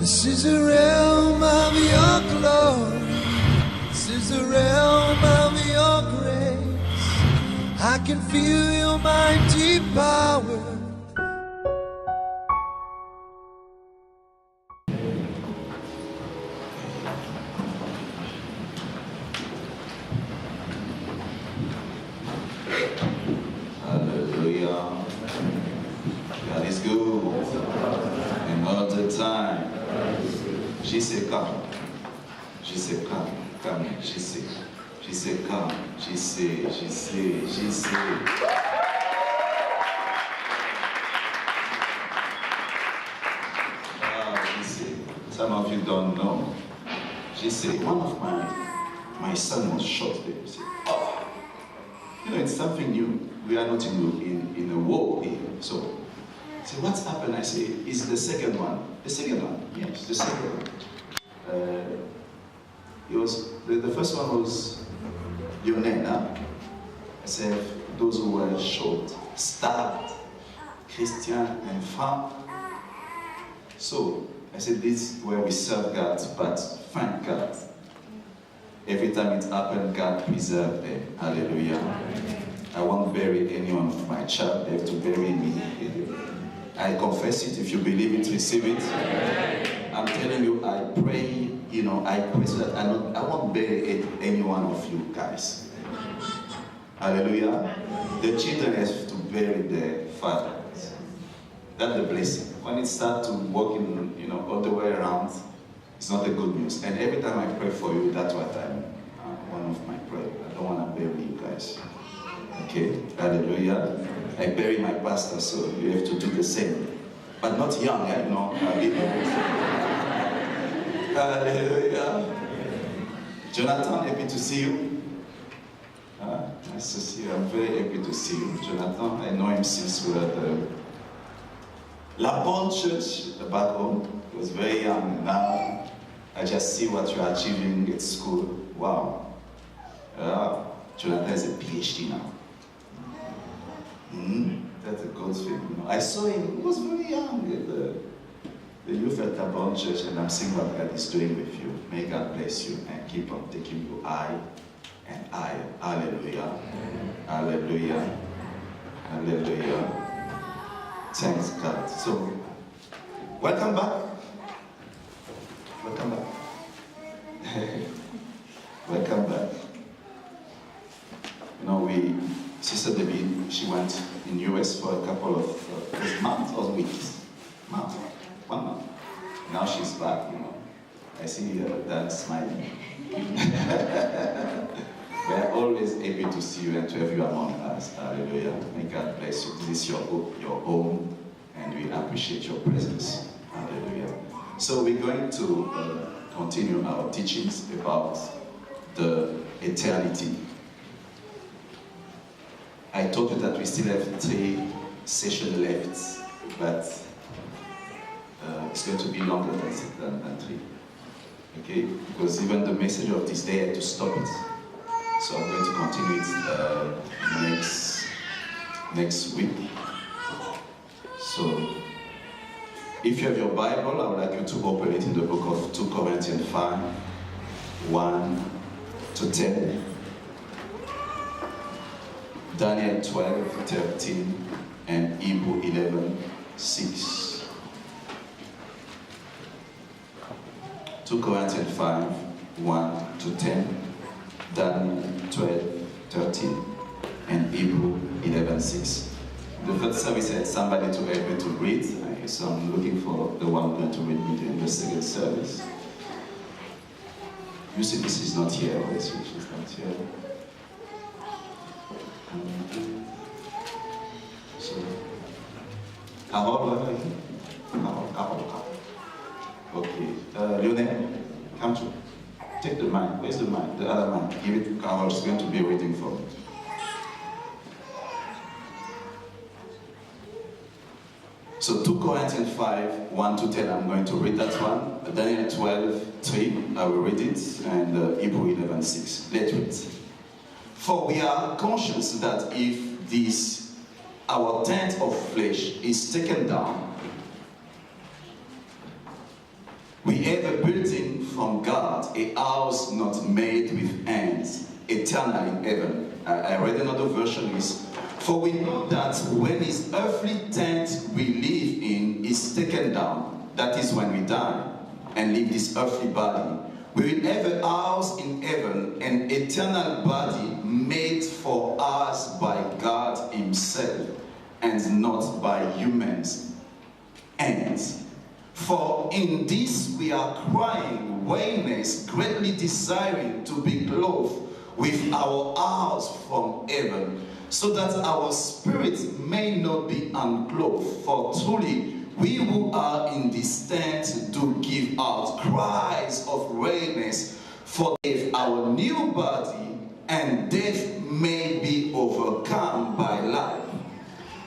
This is the realm of your glory. This is the realm of your grace. I can feel your mighty power. Hallelujah. God is good. And all the time. She said, come. She said, come. Come here. She said, come. She said. She said, some of you don't know. She said, one of my son was shot there. She said, oh. You know, it's something new. We are not in a war here. So, I said, what's happened? I say, it's the second one. The second one? Yes, the second one. The first one was Lionel. I said, those who were shot, stabbed, Christian and femme. So, I said, this is where we serve God, but thank God. Every time it happened, God preserved them. Hallelujah. I won't bury any one of my child. They have to bury me. I confess it. If you believe it, receive it. I'm telling you, I pray, I pray so that I won't bury any one of you guys. Hallelujah. The children have to bury their fathers. That's the blessing. When it starts to walk all the way around, it's not a good news. And every time I pray for you, that's what I'm one of my prayer. I don't want to bury you guys. Okay? Hallelujah. I bury my pastor, so you have to do the same. But not young, Hallelujah. Jonathan, happy to see you. Nice to see you. I'm very happy to see you. Jonathan, I know him since we were at the La Bonne Church back home. He was very young. Now I just see what you're achieving at school. Wow. Jonathan has a PhD now. That's a good thing. I saw him, he was very young at the youth at La Bonne Church, and I'm seeing what God is doing with you. May God bless you and keep on taking you high and higher. Hallelujah. Hallelujah. Hallelujah. Thanks God. So, welcome back. Welcome back. Welcome back. Sister Debbie, she went in US for a couple of months or weeks. 1 month. Now she's back, I see that smiling. We are always happy to see you and to have you among us. Hallelujah. May God bless you. This is your home, and we appreciate your presence. Hallelujah. So we're going to continue our teachings about the eternity. I told you that we still have 3 sessions left, but it's going to be longer than 3. Okay? Because even the message of this day, I had to stop it. So I'm going to continue it next week. So, if you have your Bible, I would like you to open it in the book of 2 Corinthians 5, 1 to 10. Daniel 12, 13, and Hebrew 11, 6. 2 Corinthians 5, 1 to 10, Daniel 12, 13, and Hebrew 11, 6. The first service I had somebody to help me to read, so I'm looking for the one going to read me during the second service. You see, this is not here, she's not here. So, Carol. Okay, Lionel, come to take the mic. Where's the mic? The other mic. Give it to Carol. She's going to be waiting for me. So 2 Corinthians 5, 1 to 10, I'm going to read that one. Daniel 12, 3, I will read it. And Hebrew 11, 6. Let's read. For we are conscious that if this, our tent of flesh, is taken down, We have a building from God, a house not made with hands, eternal in heaven. I read another version is, for we know that when his earthly tent we live in is taken down, that is when we die and leave this earthly body, we will have a house in heaven, an eternal body made for us by God himself and not by humans' hands. For in this we are crying, wailing, greatly desiring to be clothed with our house from heaven, so that our spirit may not be unclothed. For truly, we who are in this tent do give out cries of weariness, for if our new body and death may be overcome by life.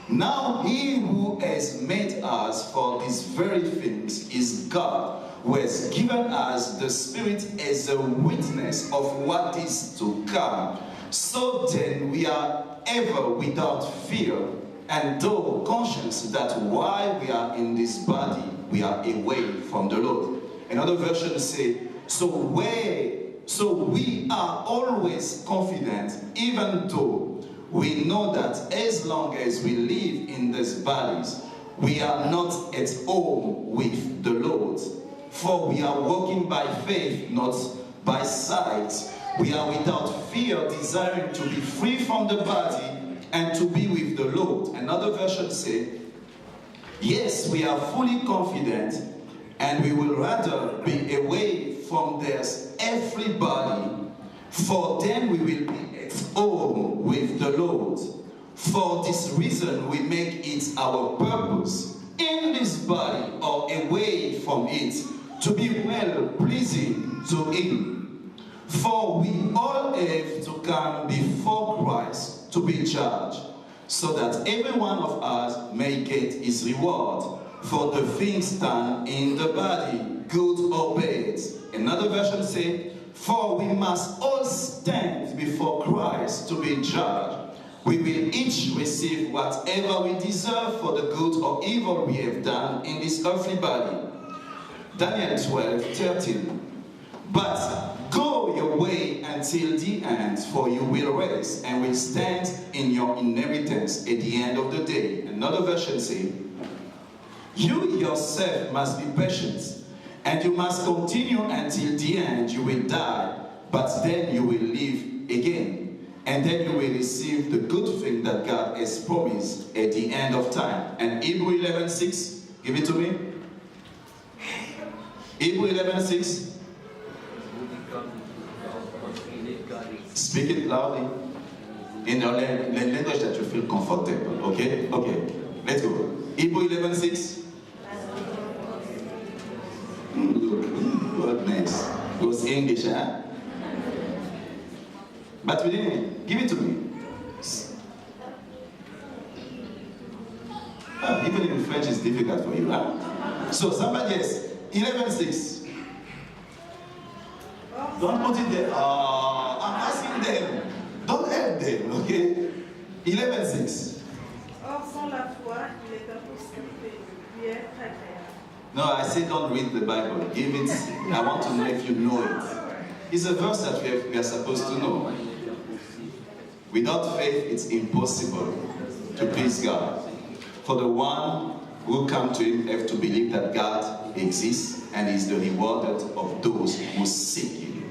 Now he who has made us for these very things is God, who has given us the Spirit as a witness of what is to come. So then we are ever without fear, and though conscious that while we are in this body, we are away from the Lord. Another version say, so we are always confident, even though we know that as long as we live in these bodies, we are not at home with the Lord. For we are walking by faith, not by sight. We are without fear, desiring to be free from the body and to be with the Lord. Another version says, yes, we are fully confident, and we will rather be away from this earthly body, for then we will be at home with the Lord. For this reason we make it our purpose in this body or away from it to be well pleasing to him. For we all have to come before Christ to be judged, so that every one of us may get his reward for the things done in the body, good or bad. Another version says, for we must all stand before Christ to be judged. We will each receive whatever we deserve for the good or evil we have done in this earthly body. Daniel 12:13. But go your way until the end, for you will rest and will stand in your inheritance at the end of the day. Another version says, you yourself must be patient, and you must continue until the end. You will die, but then you will live again. And then you will receive the good thing that God has promised at the end of time. And Hebrew 11:6, give it to me. Hebrew 11:6. Speak it loudly in the language that you feel comfortable. Okay? Okay. Let's go. Hebrew 11:6. What next? It was English, huh? But we didn't. Give it to me. Even in French is difficult for you, huh? So somebody else. 11:6. Don't put it there. I'm asking them. Don't help them, okay? 11:6. Or sans la foi, il est impossible de lui être agréable. No, I say don't read the Bible. Give it. I want to know if you know it. It's a verse that we are supposed to know. Without faith, it's impossible to please God. For the one who come to him have to believe that God exists and is the rewarder of those who seek him.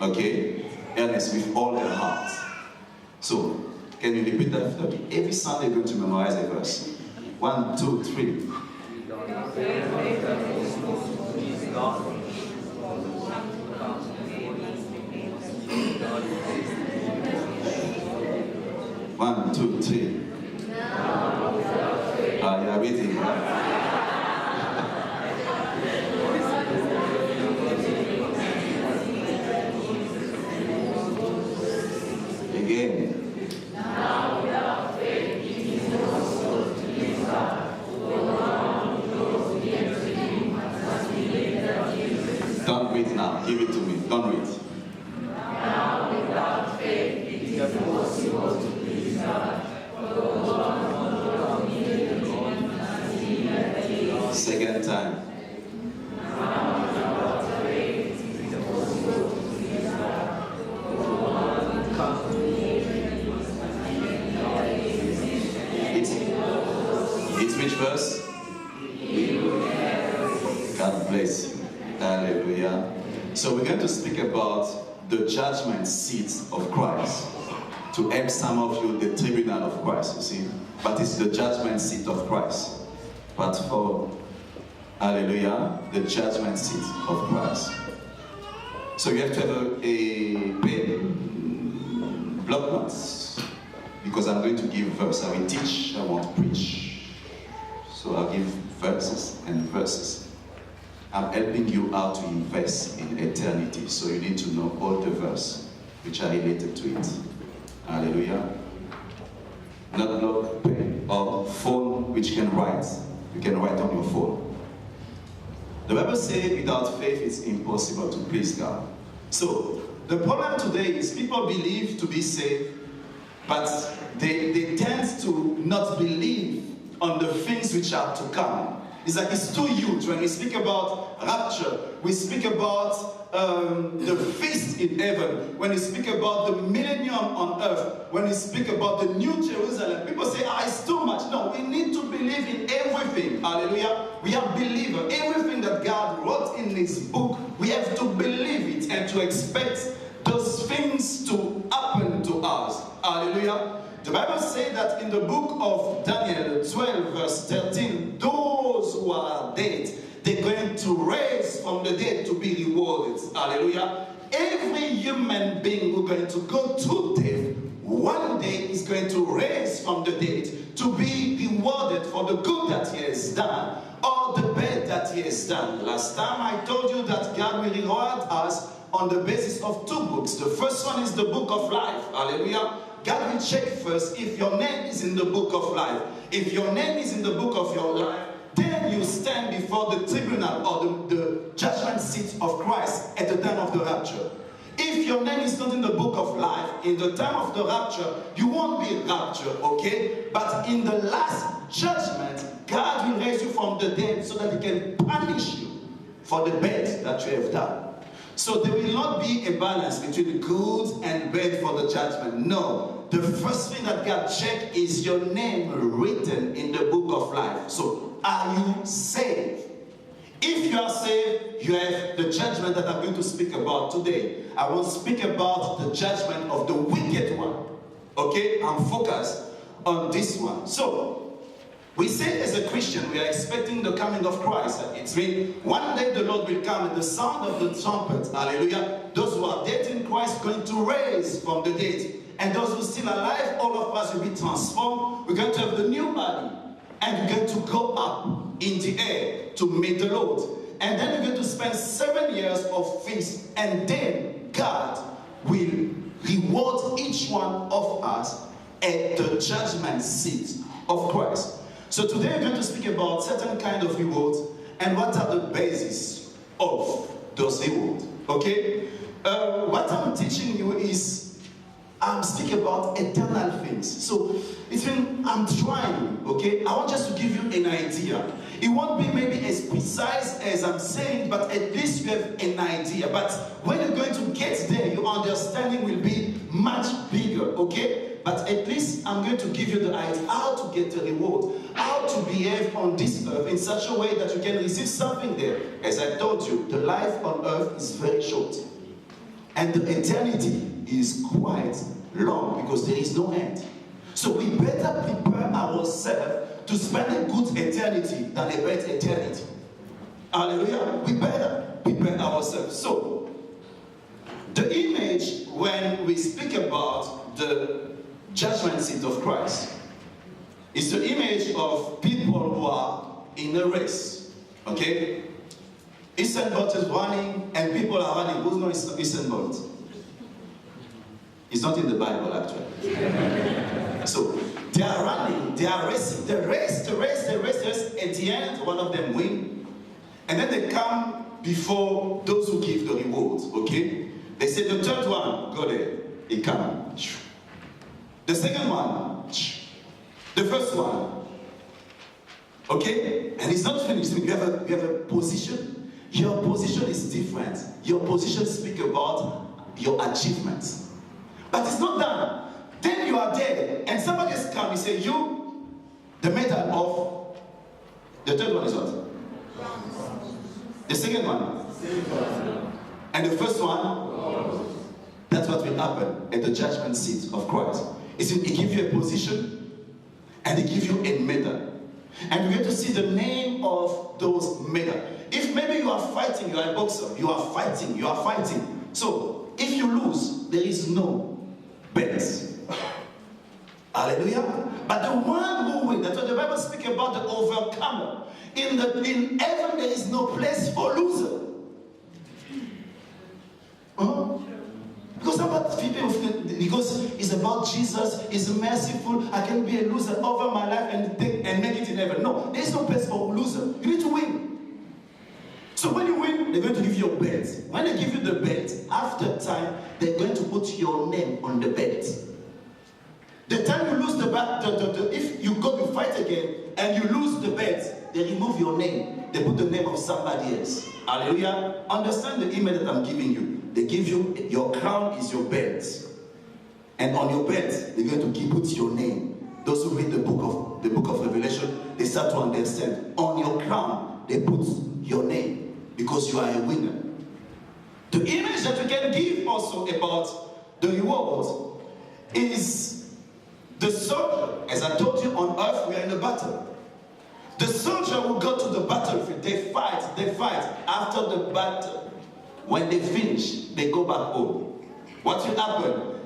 Okay? Earnest with all their hearts. So, can you repeat that after me? Every Sunday you're going to memorize a verse. 1, 2, 3. One, two, three. You are waiting. Again. Don't read now. Give it to me. Don't read. Now without faith it is impossible to please God. For the one who knows me which verse? God bless you. Hallelujah. So we're going to speak about the judgment seat of Christ. To help some of you, the tribunal of Christ, you see. But it's the judgment seat of Christ. But for, hallelujah, the judgment seat of Christ. So you have to have a pen, block notes, because I'm going to give verse. I will teach, I won't preach. So I'll give verses and verses. I'm helping you how to invest in eternity. So you need to know all the verses which are related to it. Hallelujah. Not block, pen, or phone which can write. You can write on your phone. The Bible says without faith it's impossible to please God. So the problem today is people believe to be saved, but they tend to not believe on the things which are to come. It's like it's too huge. When we speak about rapture, we speak about the feast in heaven. When we speak about the millennium on earth, when we speak about the new Jerusalem, people say, it's too much. No, we need to believe in everything. Hallelujah. We are believers. Everything that God wrote in His book, we have to believe it and to expect those things to happen to us. Hallelujah. The Bible says that in the book of Daniel 12 verse 13, those who are dead, they're going to raise from the dead to be rewarded. Hallelujah. Every human being who's going to go to death, one day is going to raise from the dead to be rewarded for the good that he has done or the bad that he has done. Last time I told you that God will reward us on the basis of two books. The first one is the book of life. Hallelujah. God will check first if your name is in the book of life. If your name is in the book of your life, then you stand before the tribunal or the judgment seat of Christ at the time of the rapture. If your name is not in the book of life, in the time of the rapture, you won't be raptured, okay? But in the last judgment, God will raise you from the dead so that He can punish you for the bad that you have done. So there will not be a balance between good and bad for the judgment. No. The first thing that God checks is your name written in the book of life. So, are you saved? If you are saved, you have the judgment that I'm going to speak about today. I will speak about the judgment of the wicked one. Okay? I'm focused on this one. So, we say as a Christian, we are expecting the coming of Christ. It means one day the Lord will come and the sound of the trumpet, hallelujah, those who are dead in Christ are going to raise from the dead. And those who are still alive, all of us will be transformed. We're going to have the new body. And we're going to go up in the air to meet the Lord. And then we're going to spend 7 years of feast. And then God will reward each one of us at the judgment seat of Christ. So today we're going to speak about certain kind of rewards and what are the basis of those rewards. Okay? What I'm teaching you is I'm speaking about eternal things. So it's when I'm trying, okay? I want just to give you an idea. It won't be maybe as precise as I'm saying, but at least you have an idea. But when you're going to get there, your understanding will be much bigger, okay? But at least I'm going to give you the idea how to get the reward, how to behave on this earth in such a way that you can receive something there. As I told you, the life on earth is very short. And the eternity is quite long because there is no end. So we better prepare ourselves to spend a good eternity than a bad eternity. Hallelujah. We better prepare ourselves. So, the image when we speak about the judgment seat of Christ is the image of people who are in a race. Okay? Usain Bolt is running and people are running. Who knows Usain Bolt? It's not in the Bible actually. So they are running, they are racing, they race. At the end, one of them win. And then they come before those who give the rewards. Okay? They say the third one, go there. He comes. The second one, the first one. Okay? And it's not finished. You have a position. Your position is different. Your position speaks about your achievements. But it's not done. Then you are dead. And somebody has come and say, you, the medal of The third one is what? The second one. And the first one, that's what will happen at the judgment seat of Christ. He gives you a position and he gives you a medal. And we have to see the name of those medals. If maybe you are fighting, you are a boxer, you are fighting. So if you lose, there is no belt. Hallelujah. But the one who wins, that's what the Bible speaks about, the overcomer. In heaven there is no place for loser. Because it's about Jesus, is merciful. I can be a loser over my life and make it in heaven. No, there is no place for loser. You need to win. So when you win, they're going to give you a belt. When they give you the belt, after time, they're going to put your name on the belt. The time you lose the belt, if you go to fight again and you lose the belt, they remove your name. They put the name of somebody else. Hallelujah. Understand the image that I'm giving you. They give you, your crown is your belt. And on your belt, they're going to put your name. Those who read the book of Revelation, they start to understand. On your crown, they put your name because you are a winner. The image that we can give also about the reward is the soldier. As I told you, on earth we are in a battle. The soldier will go to the battlefield. They fight. After the battle, when they finish, they go back home. What will happen?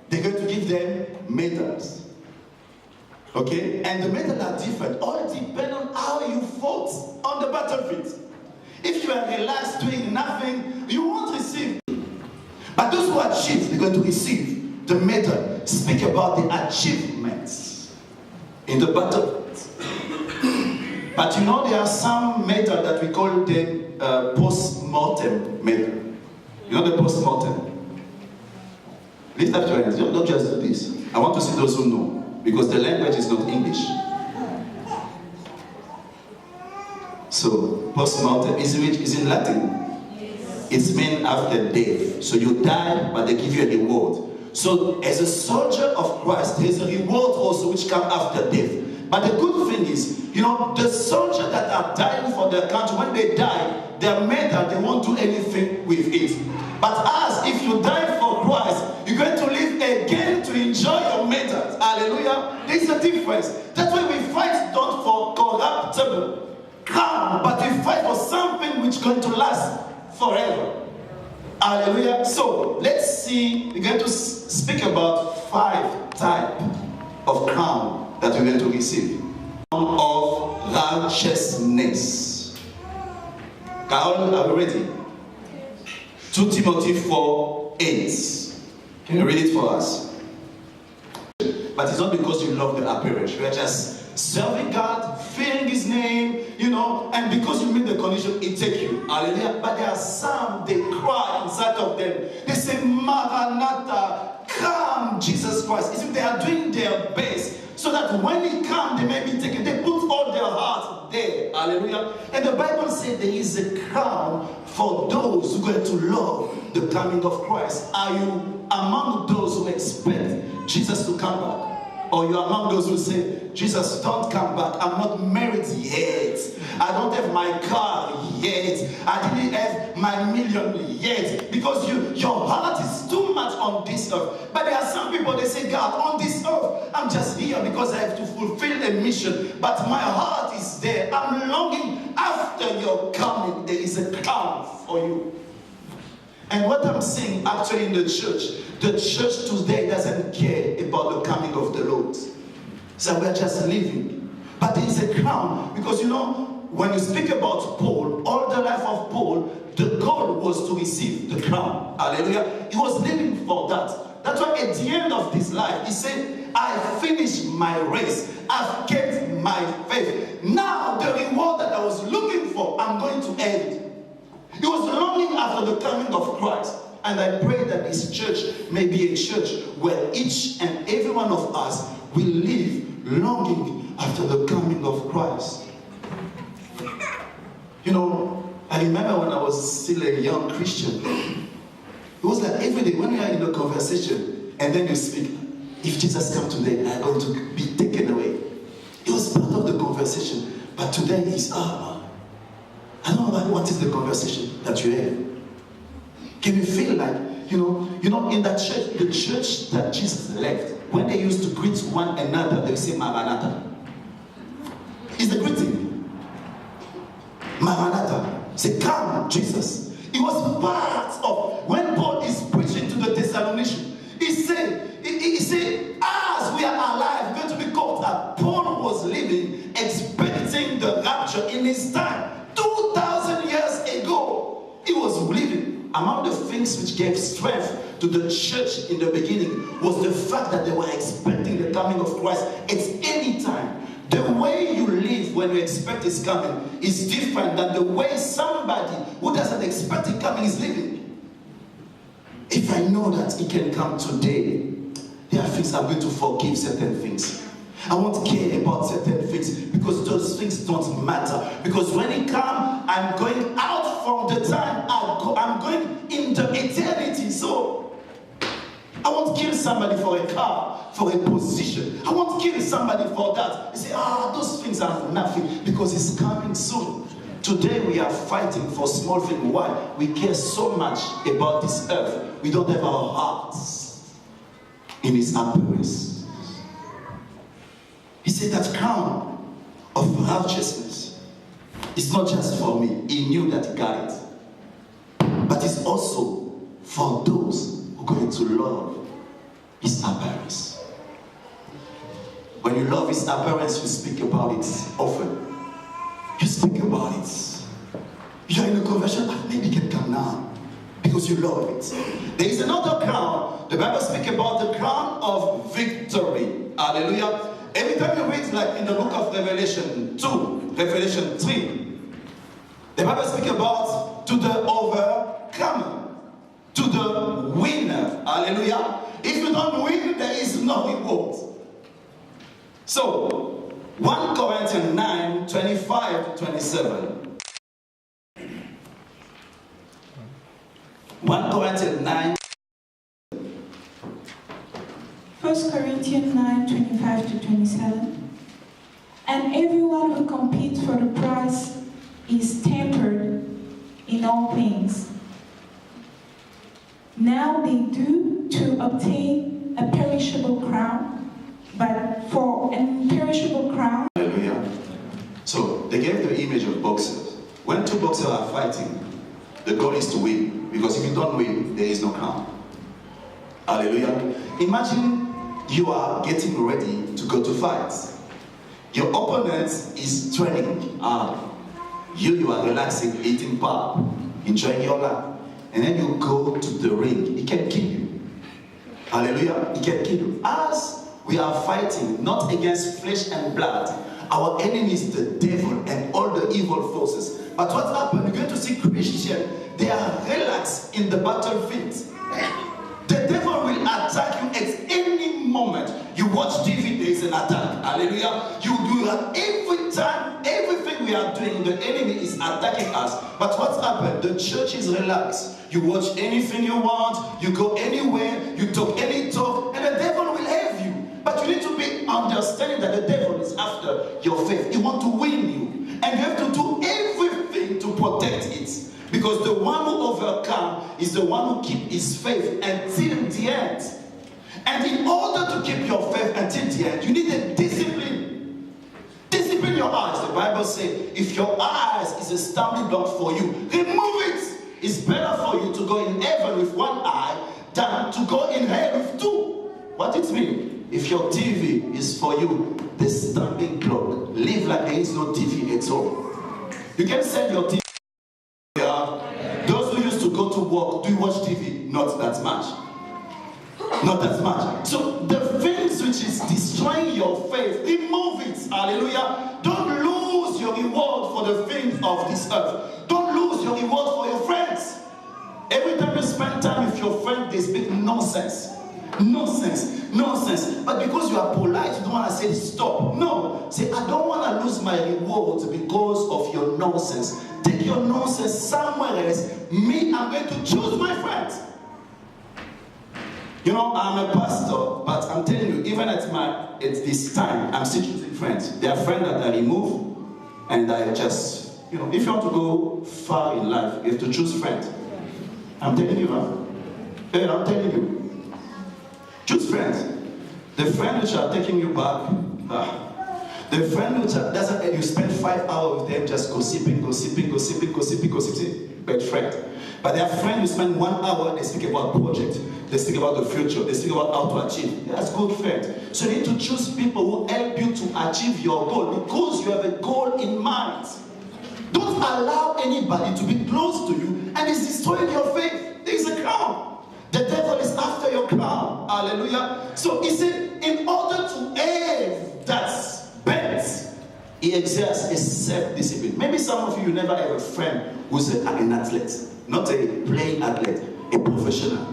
They're going to give them medals. Okay? And the medals are different. All depend on how you fought on the battlefield. If you are relaxed doing nothing, you won't receive. But those who achieve, they're going to receive the medal. Speak about the achievements in the battlefield. But you know, there are some medals that we call the post-mortem medal. You know the post-mortem? Lift up your hands. Don't just do this. I want to see those who know, because the language is not English. So, post-mortem is in Latin. It's meant after death. So you die, but they give you a reward. So, as a soldier of Christ, there's a reward also which comes after death. But the good thing is, you know, the soldiers that are dying for their country, when they die, their medal, they won't do anything with it. But as if you die for Christ, you're going to live again to enjoy your medals. Hallelujah. There's a difference. That's why we fight not for corruptible crown, but we fight for something which is going to last forever. Hallelujah. So let's see, we're going to speak about 5 types of crown that we're going to receive. Crown of righteousness. Carol, are we ready? 2 Timothy 4:8. Can you read it for us? But it's not because you love the appearance. You are just serving God, fearing His name, you know, and because you meet the condition, it takes you. Hallelujah. But there are some, they cry inside of them. They say, Maranatha, come, Jesus Christ. It's if they are doing their best so that when He comes, they may be taken. They put all their heart there. Hallelujah. And the Bible says there is a crown for those who are going to love the coming of Christ. Are you among those who expect Jesus to come back? Or you are among those who say, Jesus, don't come back. I'm not married yet. I don't have my car yet. I didn't have my million yet. Because your heart is too much on this earth. But there are some people, they say, God, on this earth, I'm just here because I have to fulfill a mission. But my heart is there. I'm longing after your coming. There is a crown for you. And what I'm saying actually in the church today doesn't care about the coming of the Lord. So we're just living. But there is a crown. Because you know, when you speak about Paul, all the life of Paul, the goal was to receive the crown. Hallelujah. He was living for that. That's why at the end of his life, he said, I finished my race. I've kept my faith. Now the reward that I was looking for, I'm going to end. He was longing after the coming of Christ. And I pray that this church may be a church where each and every one of us will live longing after the coming of Christ. You know, I remember when I was still a young Christian, it was like every day when we are in a conversation and then you speak, if Jesus comes today, I'm going to be taken away. It was part of the conversation. But today is, I don't know what is the conversation that you have. Can you feel like, in that church, the church that Jesus left, when they used to greet one another, they would say, Maranatha. It's a greeting. Maranatha. Say, come, Jesus. It was part of when Paul is preaching to the Thessalonians. He said, as we are alive, going to be caught up. Paul was living, expecting the rapture in his time. 2,000 years ago, he was living. Among the things which gave strength to the church in the beginning was the fact that they were expecting the coming of Christ at any time. The way you live when you expect his coming is different than the way somebody who doesn't expect it coming is living. If I know that it can come today, there are things I'm going to forgive certain things. I won't care about certain things because those things don't matter. Because when it comes, I'm going out from the time. I'm going into eternity. So I won't kill somebody for a car, for a position. I won't kill somebody for that. You say, those things are nothing because it's coming soon. Today we are fighting for small things. Why? We care so much about this earth. We don't have our hearts in his appearance. He said that crown of righteousness is not just for me. He knew that he got it. But it's also for those who are going to love his appearance. When you love his appearance, you speak about it often. You speak about it. You're in a conversion, maybe you can come now. Because you love it. There is another crown. The Bible speaks about the crown of victory. Hallelujah. Every time you read, like in the book of Revelation 2, Revelation 3, the Bible speaks about to the overcomer, to the winner. Hallelujah. If you don't win, there is no reward. So, 1 Corinthians 9, 25 to 27. 1 Corinthians 9. 1 Corinthians 9, 25 to 27. And everyone who competes for the prize is tempered in all things. Now they do to obtain a perishable crown, but for an imperishable crown. Hallelujah. So they gave the image of boxers. When two boxers are fighting, the goal is to win. Because if you don't win, there is no crown. Hallelujah. Imagine you are getting ready to go to fight. Your opponent is training. You are relaxing, eating pop, enjoying your life. And then you go to the ring. He can kill you. Hallelujah. He can kill you. As we are fighting, not against flesh and blood, our enemy is the devil and all the evil forces. But what happened? You're going to see Christians, they are relaxed in the battlefield. The devil will attack you at any moment. You watch TV, there is an attack. Hallelujah. You do that every time. Everything we are doing, the enemy is attacking us. But what's happened? The church is relaxed. You watch anything you want. You go anywhere. You talk any talk. And the devil will have you. But you need to be understanding that the devil is after your faith. He wants to win you. And you have to do everything to protect it. Because the one who overcomes is the one who keeps his faith until the end. And in order to keep your faith until the end, you need a discipline. Discipline your eyes. The Bible says, if your eyes is a stumbling block for you, remove it. It's better for you to go in heaven with one eye than to go in hell with two. What it means? If your TV is for you, this stumbling block, live like there is no TV at all. You can send your TV. Those who used to go to work, do you watch TV? Not that much. Not that much. So the things which is destroying your faith, remove it. Hallelujah. Don't lose your reward for the things of this earth. Don't lose your reward for your friends. Every time you spend time with your friend, they speak nonsense. Nonsense. Nonsense. But because you are polite, you don't want to say stop. No. Say, I don't want to lose my reward because of your nonsense. Take your nonsense somewhere else. Me, I'm going to choose my friends. You know, I'm a pastor, but I'm telling you, even at this time, I'm still choosing friends. There are friends that I remove, And I just, if you want to go far in life, you have to choose friends. I'm telling you, huh? Hey, I'm telling you. Choose friends. The friends which are taking you back, the friend which doesn't let you spend 5 hours with them just gossiping, bad friend. But there are friends who spend 1 hour, they speak about project, they speak about the future, they speak about how to achieve. That's good friends. So you need to choose people who help you to achieve your goal because you have a goal in mind. Don't allow anybody to be close to you and it's destroying your faith. There is a crown. The devil is after your crown. Hallelujah. So he said, in order to have that bent, he exerts a self-discipline. Maybe some of you never have a friend who's an athlete, not a playing athlete, a professional.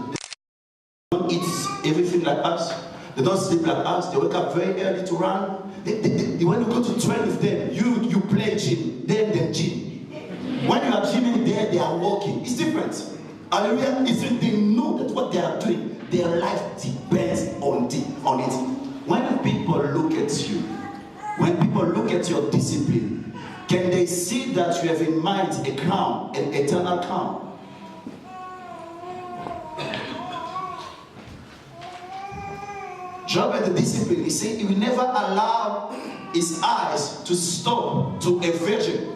They don't eat everything like us. They don't sleep like us. They wake up very early to run. When you go to train with them, you play gym. They gym. When you are gymming there, they are walking. It's different. Hallelujah. They know that what they are doing, their life depends on it. When people look at you, when people look at your discipline, can they see that you have in mind a crown, an eternal crown? Job had the discipline. He said he will never allow his eyes to stop to a virgin.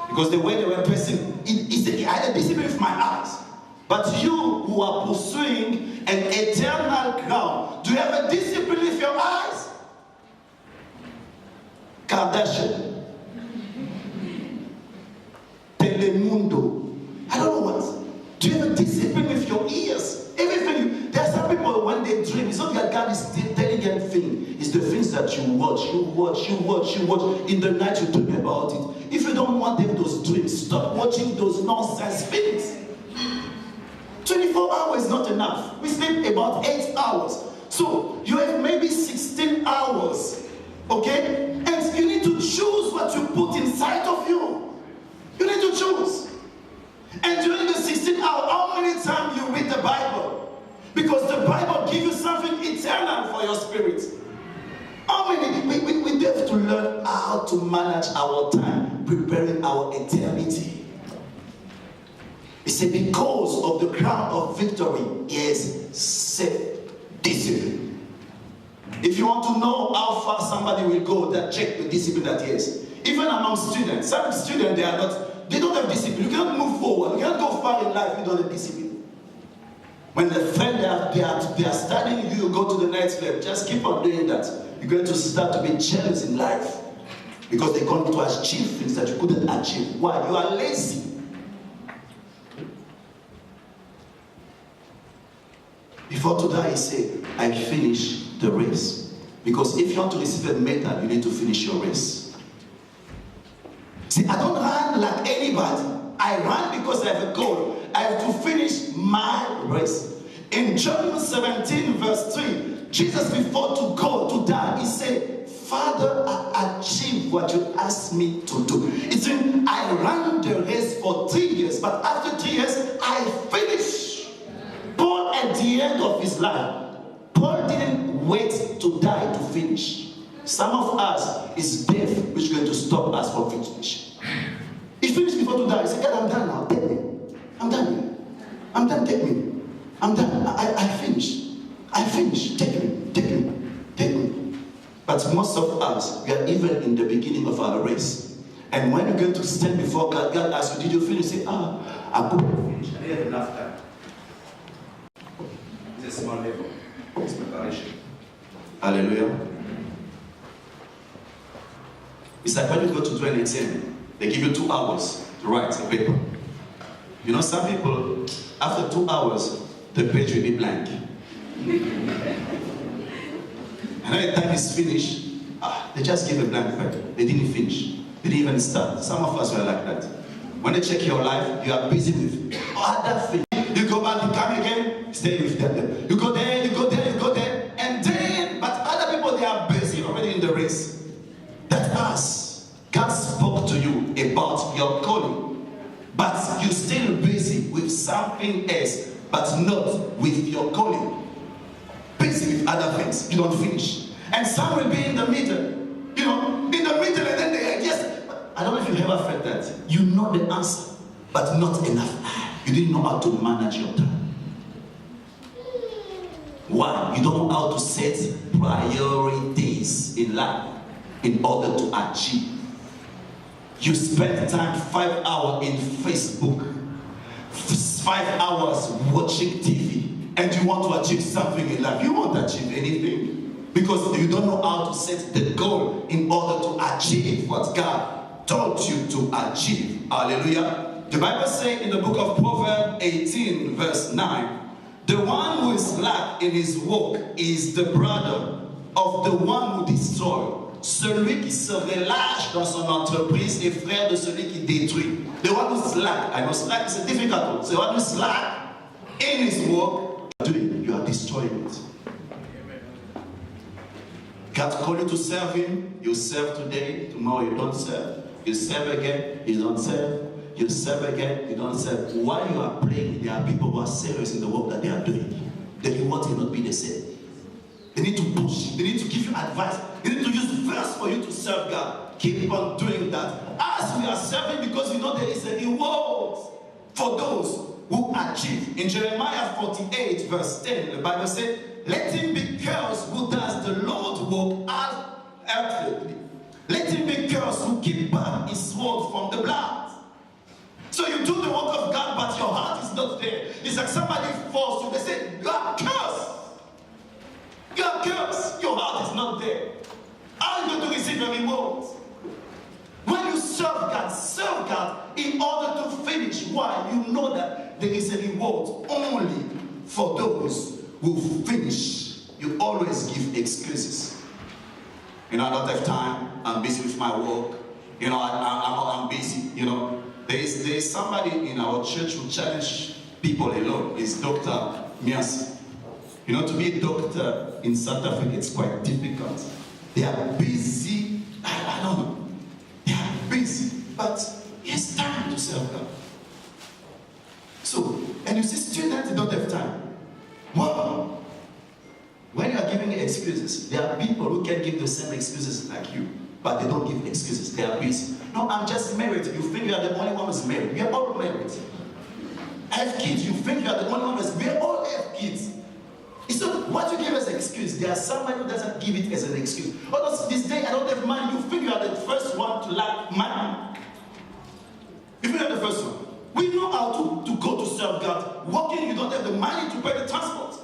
Because the way they were dressing, he said, I had a discipline with my eyes. But you who are pursuing an eternal crown, do you have a discipline with your eyes? Kardashian, Telemundo, I don't know what. Do you have a discipline with your ears? Everything. There are some people when they dream, it's not that God is telling them things. It's the things that you watch. In the night you dream about it. If you don't want them those dreams, stop watching those nonsense things. 24 hours is not enough. We sleep about 8 hours. So you have maybe 16 hours. Okay? And you need to choose what you put inside of you. You need to choose. And during the 16 hours, how many times you read the Bible? Because the Bible gives you something eternal for your spirit. How many? We have to learn how to manage our time, preparing our eternity. He said, because of the crown of victory is self-discipline. If you want to know how far somebody will go, that check the discipline that he has. Even among students, some students they don't have discipline. You cannot move forward. You cannot go far in life if you don't have discipline. When the friend they are studying, you go to the next level. Just keep on doing that. You're going to start to be jealous in life because they're going to achieve things that you couldn't achieve. Why? You are lazy. Before to die, he said, I finished the race. Because if you want to receive a medal, you need to finish your race. See, I don't run like anybody. I run because I have a goal. I have to finish my race. In John 17 verse 3, Jesus before to go to die, he said, Father, I achieved what you asked me to do. It means I ran the race for 3 years, but after 3 years, I finished. Paul, at the end of his life, Paul didn't wait to die to finish. Some of us, it's death which is going to stop us from finishing. He finished before to die. He said, God, I'm done now. Take me. I'm done. I'm done. Take me. I'm done. I finished. I finished. Take me. Take me. Take me. But most of us, we are even in the beginning of our race. And when you're going to stand before God, God asks you, did you finish? You say, I couldn't finish. I didn't have enough time. It's a small level. It's preparation. Hallelujah. It's like when you go to do an exam, they give you 2 hours to write a paper. You know, some people, after 2 hours, the page will be blank. And when the time is finished, they just give a blank page. They didn't finish. They didn't even start. Some of us were like that. When they check your life, you are busy with other things. You go back, you come again, stay with them. You go there, you go there, you go there. And then, but other people, they are busy already in the race. That's us. God spoke to you about your calling. But you're still busy with something else, but not with your calling. Busy with other things. You don't finish. And some will be in the middle. You know, in the middle, and then they are, yes, I don't know if you ever felt that. You know the answer, but not enough. You didn't know how to manage your time. Why? You don't know how to set priorities in life in order to achieve. You spend time 5 hours in Facebook, 5 hours watching TV, and you want to achieve something in life. You won't achieve anything because you don't know how to set the goal in order to achieve what God taught you to achieve. Hallelujah. The Bible says in the book of Proverbs 18 verse 9, the one who is slack in his work is the brother of the one who destroys. Celui qui se relâche dans son entreprise est frère de celui qui détruit. The one who is slack, I know slack is a difficult word. The one who is slack in his work, you are destroying it. God called you to serve him. You serve today, tomorrow you don't serve. You serve again, you don't serve. You serve again, you don't serve. While you are praying, there are people who are serious in the work that they are doing. The reward will not be the same. They need to push. They need to give you advice. They need to use the verse for you to serve God. Keep on doing that. As we are serving, because you know there is a reward for those who achieve. In Jeremiah 48 verse 10, the Bible says, let him be cursed who does the Lord's work accurately. Let him be cursed who keep back his sword from the blood. So you do the work of God, but your heart is not there. It's like somebody forced you. They say, you are cursed. You are cursed. Your heart is not there. How are you going to receive a reward? When you serve God in order to finish. Why? You know that there is a reward only for those who finish. You always give excuses. You know, I don't have time. I'm busy with my work. You know, I'm busy. You know, there is somebody in our church who challenge people alone. It's Dr. Mias. You know, to be a doctor in South Africa, it's quite difficult. They are busy. I don't know. They are busy, but it's time to serve God. So, and you see, students don't have time. Well, when you are giving excuses, there are people who can give the same excuses like you, but they don't give excuses. They are busy. No, I'm just married. You think you are the only one who's married. We are all married. I have kids. You think you are the only one who's married. We all have kids. It's not what you give as an excuse. There are somebody who doesn't give it as an excuse. Oh, this day I don't have money. You think you are the first one to lack money. If you are the first one. We know how to go to serve God. Working, you don't have the money to pay the transport.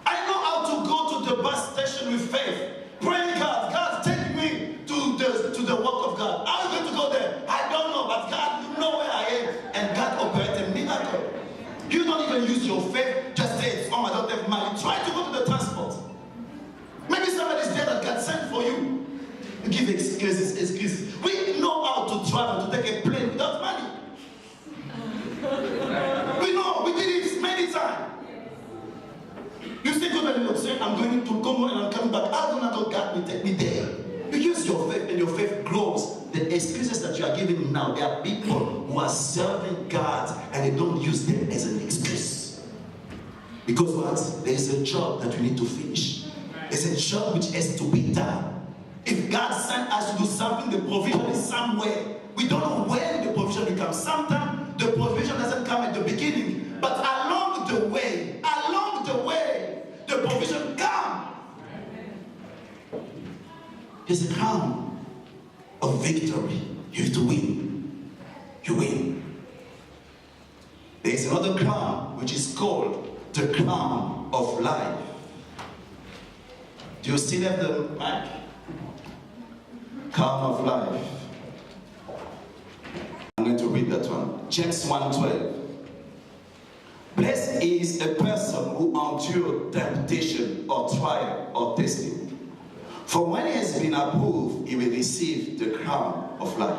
I know how to go to the bus station with faith. Praying God, God, take me to the work of God. How are you going to go there? I don't know, but God, you know where I am. And God operated a miracle. You don't even use your faith. Just say, oh, I don't have money. Try to go to the transport. Maybe somebody's there that God sent for you. You give excuses. We know how to travel, to take a plane without money. We know, we did it many times. You say, go to say, I'm going to Congo and I'm coming back. How do not God will take me there? You use your faith and your faith grows. The excuses that you are giving now, there are people who are serving God and they don't use them as an excuse. Because what? There is a job that we need to finish. There's a job which has to be done. If God sent us to do something, the provision is somewhere. We don't know when the provision will come. Sometimes the provision doesn't come at the beginning, but along the way, the provision comes. There's a crown of victory. You have to win. You win. There is another crown which is called the crown of life. Do you still have the mic? Crown of life. I'm going to read that one. James 1:12. Blessed is a person who endures temptation or trial or testing. For when he has been approved, he will receive the crown of life,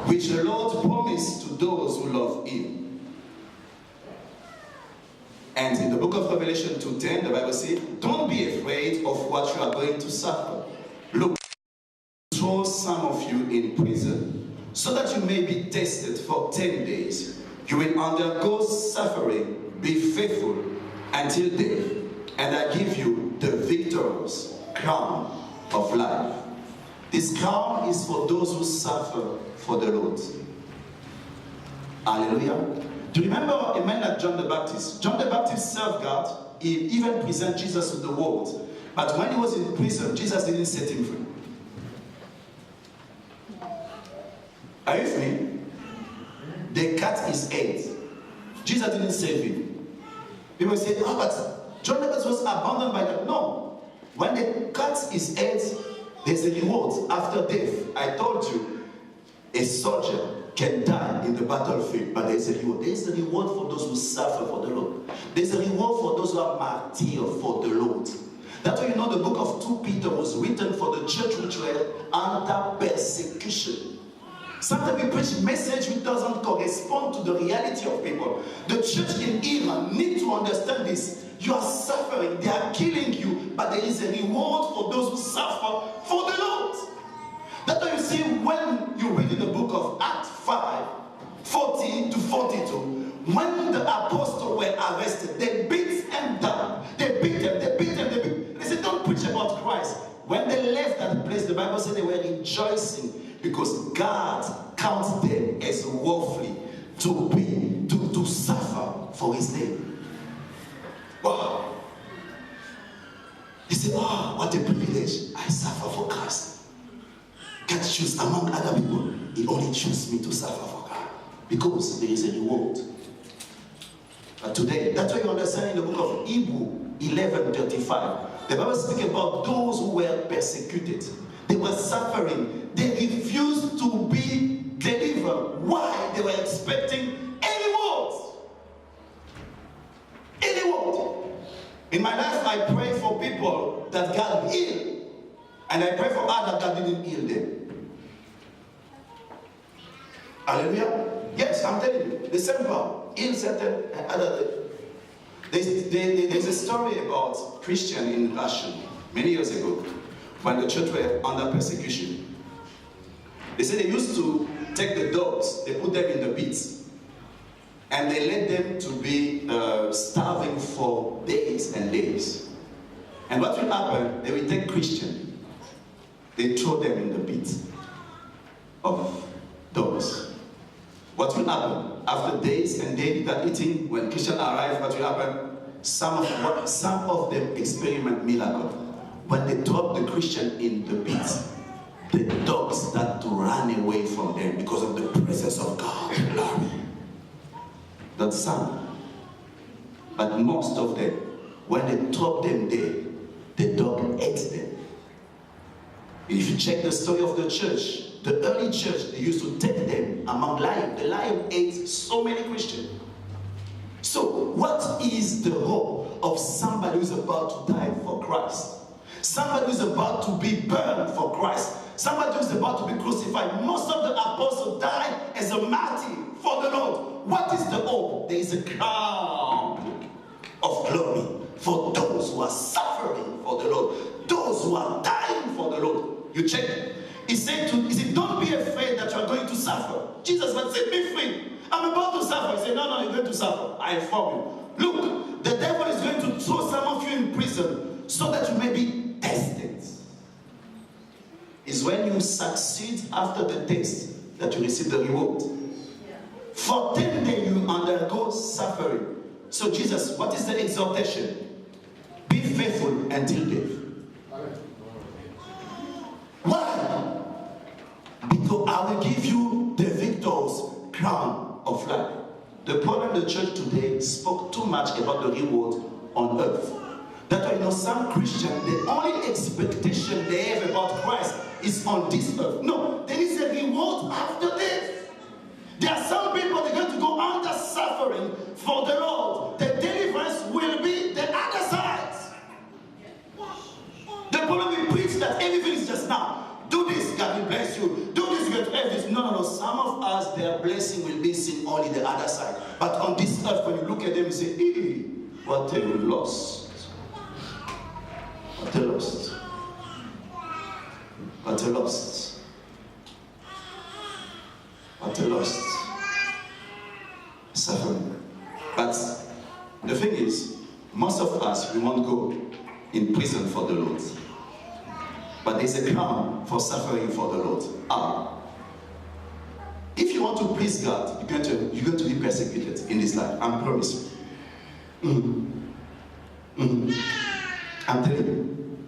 which the Lord promised to those who love him. And in the book of Revelation 2:10, the Bible says, don't be afraid of what you are going to suffer. Look, throw some of you in prison, so that you may be tested for 10 days. You will undergo suffering. Be faithful until death, and I give you the victorious crown of life. This crown is for those who suffer for the Lord. Hallelujah. Do you remember a man like John the Baptist? John the Baptist served God. He even presented Jesus to the world. But when he was in prison, Jesus didn't set him free. Are you with me? They cut his head. Jesus didn't save him. People say, oh, but John the Baptist was abandoned by God. No. When they cut his head, there's a reward after death. I told you, a soldier can die in the battlefield, but there's a reward. There's a reward for those who suffer for the Lord. There's a reward for those who are martyrs for the Lord. That's why you know the book of 2 Peter was written for the church which were under persecution. Sometimes we preach a message which doesn't correspond to the reality of people. The church in Iran need to understand this. You are suffering, they are killing you, but there is a reward for those who suffer for the Lord. That's why you see when you read in the book of Acts 5, 40 to 42, when the apostles were arrested, they beat them down. They beat them, they beat them, they beat them. They said, don't preach about Christ. When they left that place, the Bible said they were rejoicing because God counts them as worthy to suffer for his name. Wow. He said, oh, what a privilege. I suffer for Christ. God choose among other people. He only chose me to suffer for God. Because there is a reward. But today, that's why you understand in the book of Hebrews 11:35. The Bible speaks about those who were persecuted. They were suffering. They refused to be delivered. Why? They were expecting a reward. A reward. In my life, I pray for people that God healed. And I pray for others that God didn't heal them. Hallelujah. Yes, I'm telling you. The same power. Heal certain and other. There's a story about Christian in Russia many years ago when the church were under persecution. They said they used to take the dogs, they put them in the pits, and they let them to be starving for days and days. And what will happen? They will take Christian, they throw them in the pit of dogs. What will happen? After days and days without eating, when Christians arrive, what will happen? Some of them experiment miracle. When they drop the Christian in the pit, the dogs start to run away from them because of the presence of God. Glory. That's some. But most of them, when they drop them there, the dog ate them. If you check the story of the church, the early church, they used to take them among lions. The lion ate so many Christians. So, what is the hope of somebody who's about to die for Christ? Somebody who's about to be burned for Christ. Somebody who's about to be crucified. Most of the apostles died as a martyr for the Lord. What is the hope? There is a crown of glory for those who are suffering for the Lord. Those who are dying for the Lord. You check it. He said, don't be afraid that you are going to suffer. Jesus said, set me free. I'm about to suffer. He said, no, you're going to suffer. I inform you. Look, the devil is going to throw some of you in prison so that you may be tested. It's when you succeed after the test that you receive the reward. For 10 days you undergo suffering. So Jesus, what is the exhortation? Be faithful until death. Why? Because I will give you the victor's crown of life. The problem the church today spoke too much about the reward on earth. That's why some Christians, the only expectation they have about Christ is on this earth. No, there is a reward after death. There are some people that are going to go under suffering for the Lord. The deliverance will be the other side. The problem we preach that everything is just now. Do this, God will bless you. Do this, you will have this. No. Some of us, their blessing will be seen only the other side. But on this earth, when you look at them, you say, what a loss. What a loss. What a loss. What a loss. Suffering. But the thing is, most of us, we won't go in prison for the Lord. but there's a crown for suffering for the Lord. If you want to please God, you're going to be persecuted in this life. I promise you. I'm telling you.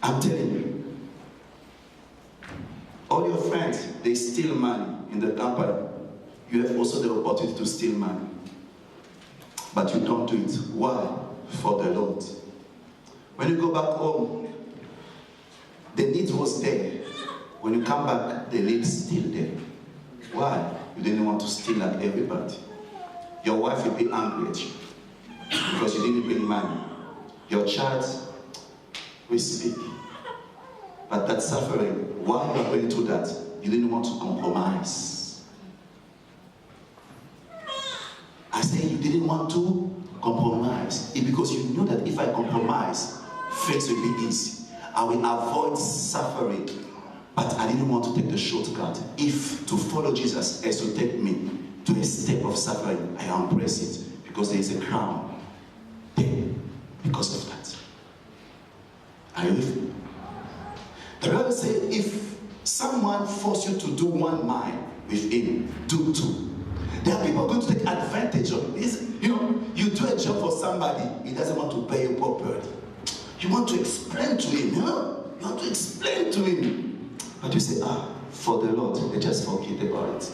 I'm telling you. All your friends, they steal money in the company. You have also the opportunity to steal money. But you don't do it. Why? For the Lord. When you go back home, the need was there. When you come back, the need is still there. Why? You didn't want to steal like everybody. Your wife will be angry at you because you didn't bring money. Your child will speak. But that suffering, why you are going through that? You didn't want to compromise. I say you didn't want to compromise. It's because you knew that if I compromise, things will be easy. I will avoid suffering. But I didn't want to take the shortcut. If to follow Jesus is to take me to a step of suffering, I embrace it because there is a crown there because of that. Are you with me? The Bible says if someone forces you to do 1 mile with him, do 2. There are people going to take advantage of this. You do a job for somebody, he doesn't want to pay you properly. You want to explain to him, You want to explain to him. But you say, for the Lord, they just forget about it.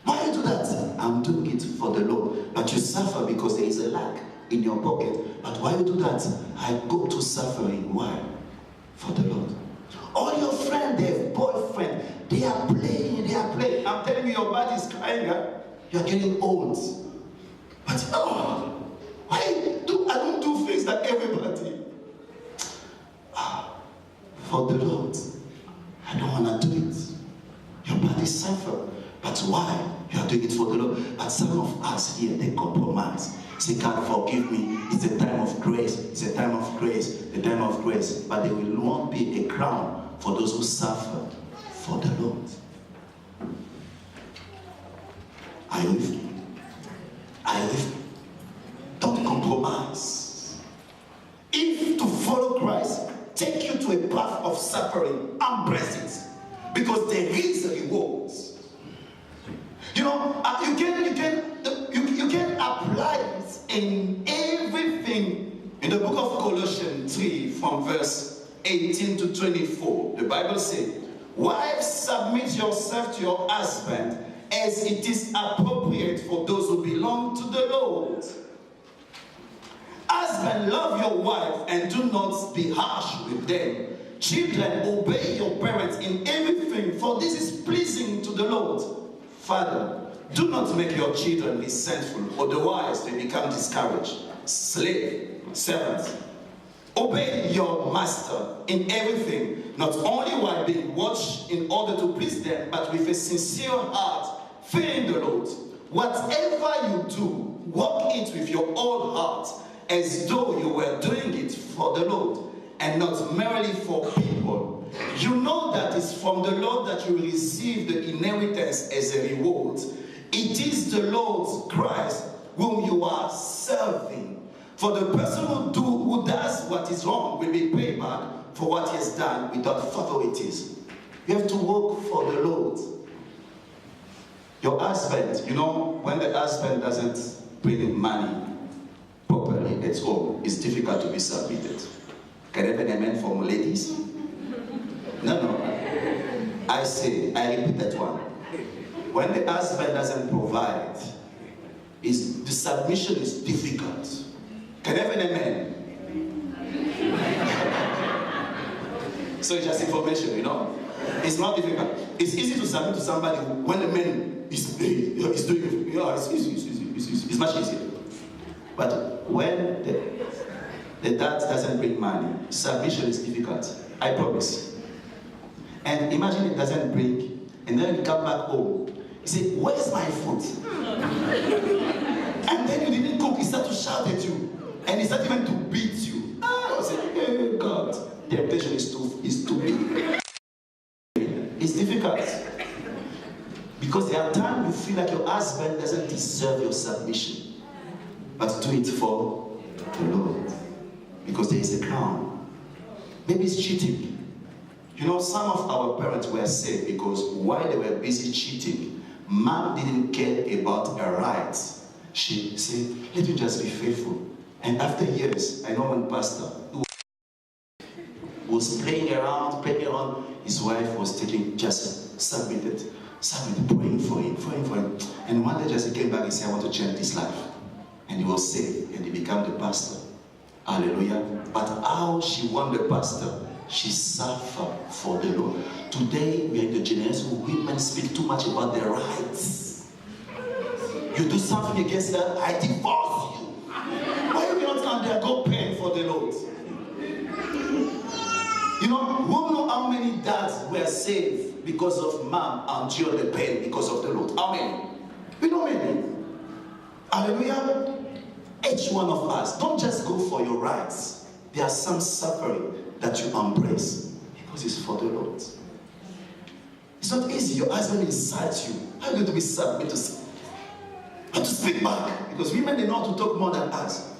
Why you do that? I'm doing it for the Lord. But you suffer because there is a lack in your pocket. But why you do that? I go to suffering. Why? For the Lord. All your friends, their boyfriend, they are playing. I'm telling you, your body is crying. You're getting old. But why I don't do things like everybody? For the Lord. I don't want to do it. Your body suffer. But why? You are doing it for the Lord. But some of us here, they compromise. Say, God, forgive me. It's a time of grace. It's a time of grace. The time of grace. But there will not be a crown for those who suffer for the Lord. Are you with me? Are you with me? Don't compromise. If to follow Christ take you to a path of suffering, embrace it. Because there is a reward. You can apply it in everything. In the book of Colossians 3, from verse 18 to 24, the Bible says, wives, submit yourself to your husband as it is appropriate for those who belong to the Lord. Husband, love your wife and do not be harsh with them. Children, obey your parents in everything, for this is pleasing to the Lord. Father, do not make your children resentful, otherwise they become discouraged. Slave, servants, obey your master in everything, not only while being watched in order to please them, but with a sincere heart, fearing the Lord. Whatever you do, work it with your whole heart, as though you were doing it for the Lord, and not merely for people. You know that it's from the Lord that you will receive the inheritance as a reward. It is the Lord Christ whom you are serving. For the person who does what is wrong will be paid back for what he has done without favoritism. You have to work for the Lord. Your husband, when the husband doesn't bring money properly at home, it's difficult to be submitted. Can I have an amen from ladies? No. I repeat that one. When the husband doesn't provide, the submission is difficult. Can I have an amen? So it's just information, It's not difficult. It's easy to submit to somebody when the man is doing it. It's easy. It's much easier. But when the dad doesn't bring money, submission is difficult. I promise. And imagine it doesn't bring, and then you come back home. You say, where's my food? And then you didn't cook. He started to shout at you. And he started even to beat you. I say, hey, God, temptation is too big. It's difficult. Because there are times you feel like your husband doesn't deserve your submission. But do it for the Lord. Because there is a crown Maybe it's cheating. You know, some of our parents were saved because while they were busy cheating, mom didn't care about her rights. She said, let me just be faithful. And after years, I know one pastor who was playing around, his wife was taking, just submitted, praying for him. And one day just he came back and said, I want to change this life. And he was saved, and he became the pastor. Hallelujah. But how she won the pastor, she suffered for the Lord. Today, we are in the generation where women speak too much about their rights. You do something against her, I divorce you. Why are you not down there, go pay for the Lord? You know, who know how many dads were saved because of mom endured the pain because of the Lord? How many? We know many. Hallelujah. Each one of us, don't just go for your rights. There are some suffering that you embrace because it's for the Lord. It's not easy. Your husband insults you. How are you going to be submitted to speak back? Because women, they know how to talk more than us.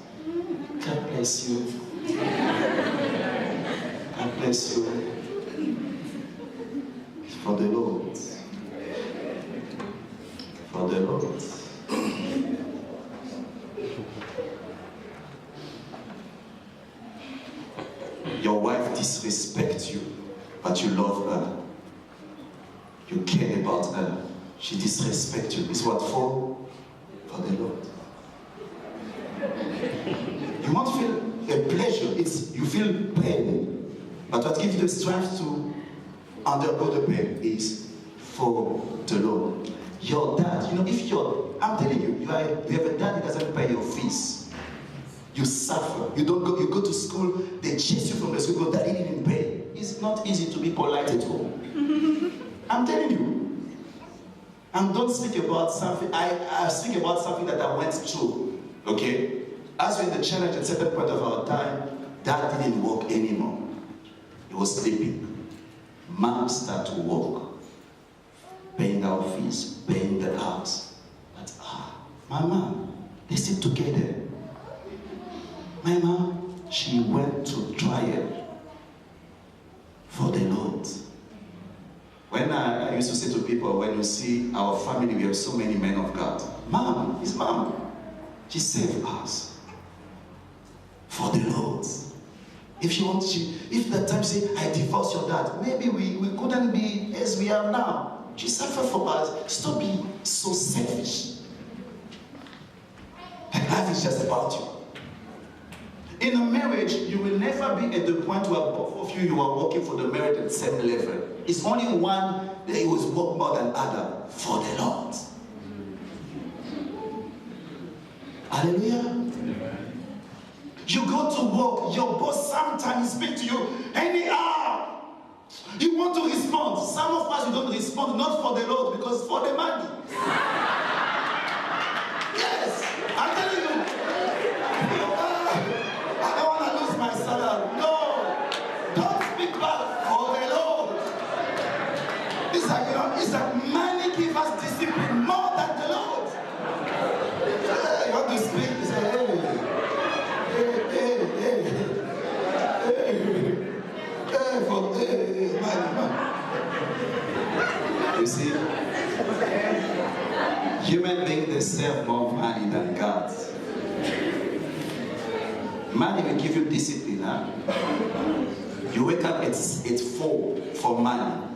God bless you. God bless you. It's for the Lord. For the Lord. Your wife disrespects you, but you love her. You care about her. She disrespects you. It's what for? For the Lord. You won't feel a pleasure. You feel pain. But what gives you the strength to undergo the pain is for the Lord. Your dad, you know, I'm telling you, you have a dad who doesn't pay your fees. You suffer. You go to school, they chase you from the school because daddy didn't pay. It's not easy to be polite at home. I'm telling you. And don't speak about something, I speak about something that I went through. Okay? As we're in the challenge at a certain point of our time, dad didn't work anymore. He was sleeping. Mom started to work. Paying our fees, paying the house. But my mom, they sit together. My mom, she went to trial for the Lord. When I used to say to people, when you see our family, we have so many men of God. Mom, his mom, she saved us for the Lord. If that time say, I divorce your dad, maybe we couldn't be as we are now. She suffered for us. Stop being so selfish. Like life is just about you. In a marriage, you will never be at the point where both of you are working for the marriage at the same level. It's only one that was work more than other for the Lord. Hallelujah. You go to work, your boss sometimes speaks to you anyhow. You want to respond. Some of us, you don't respond, not for the Lord, because for the money. Yes, I'm telling you. I don't want to lose my salary. No, don't speak back for the Lord. It's like money gives us discipline more than the Lord. You want to speak, you say, You see, human beings, they serve more money than God. Money will give you discipline, huh? You wake up at 4 for money,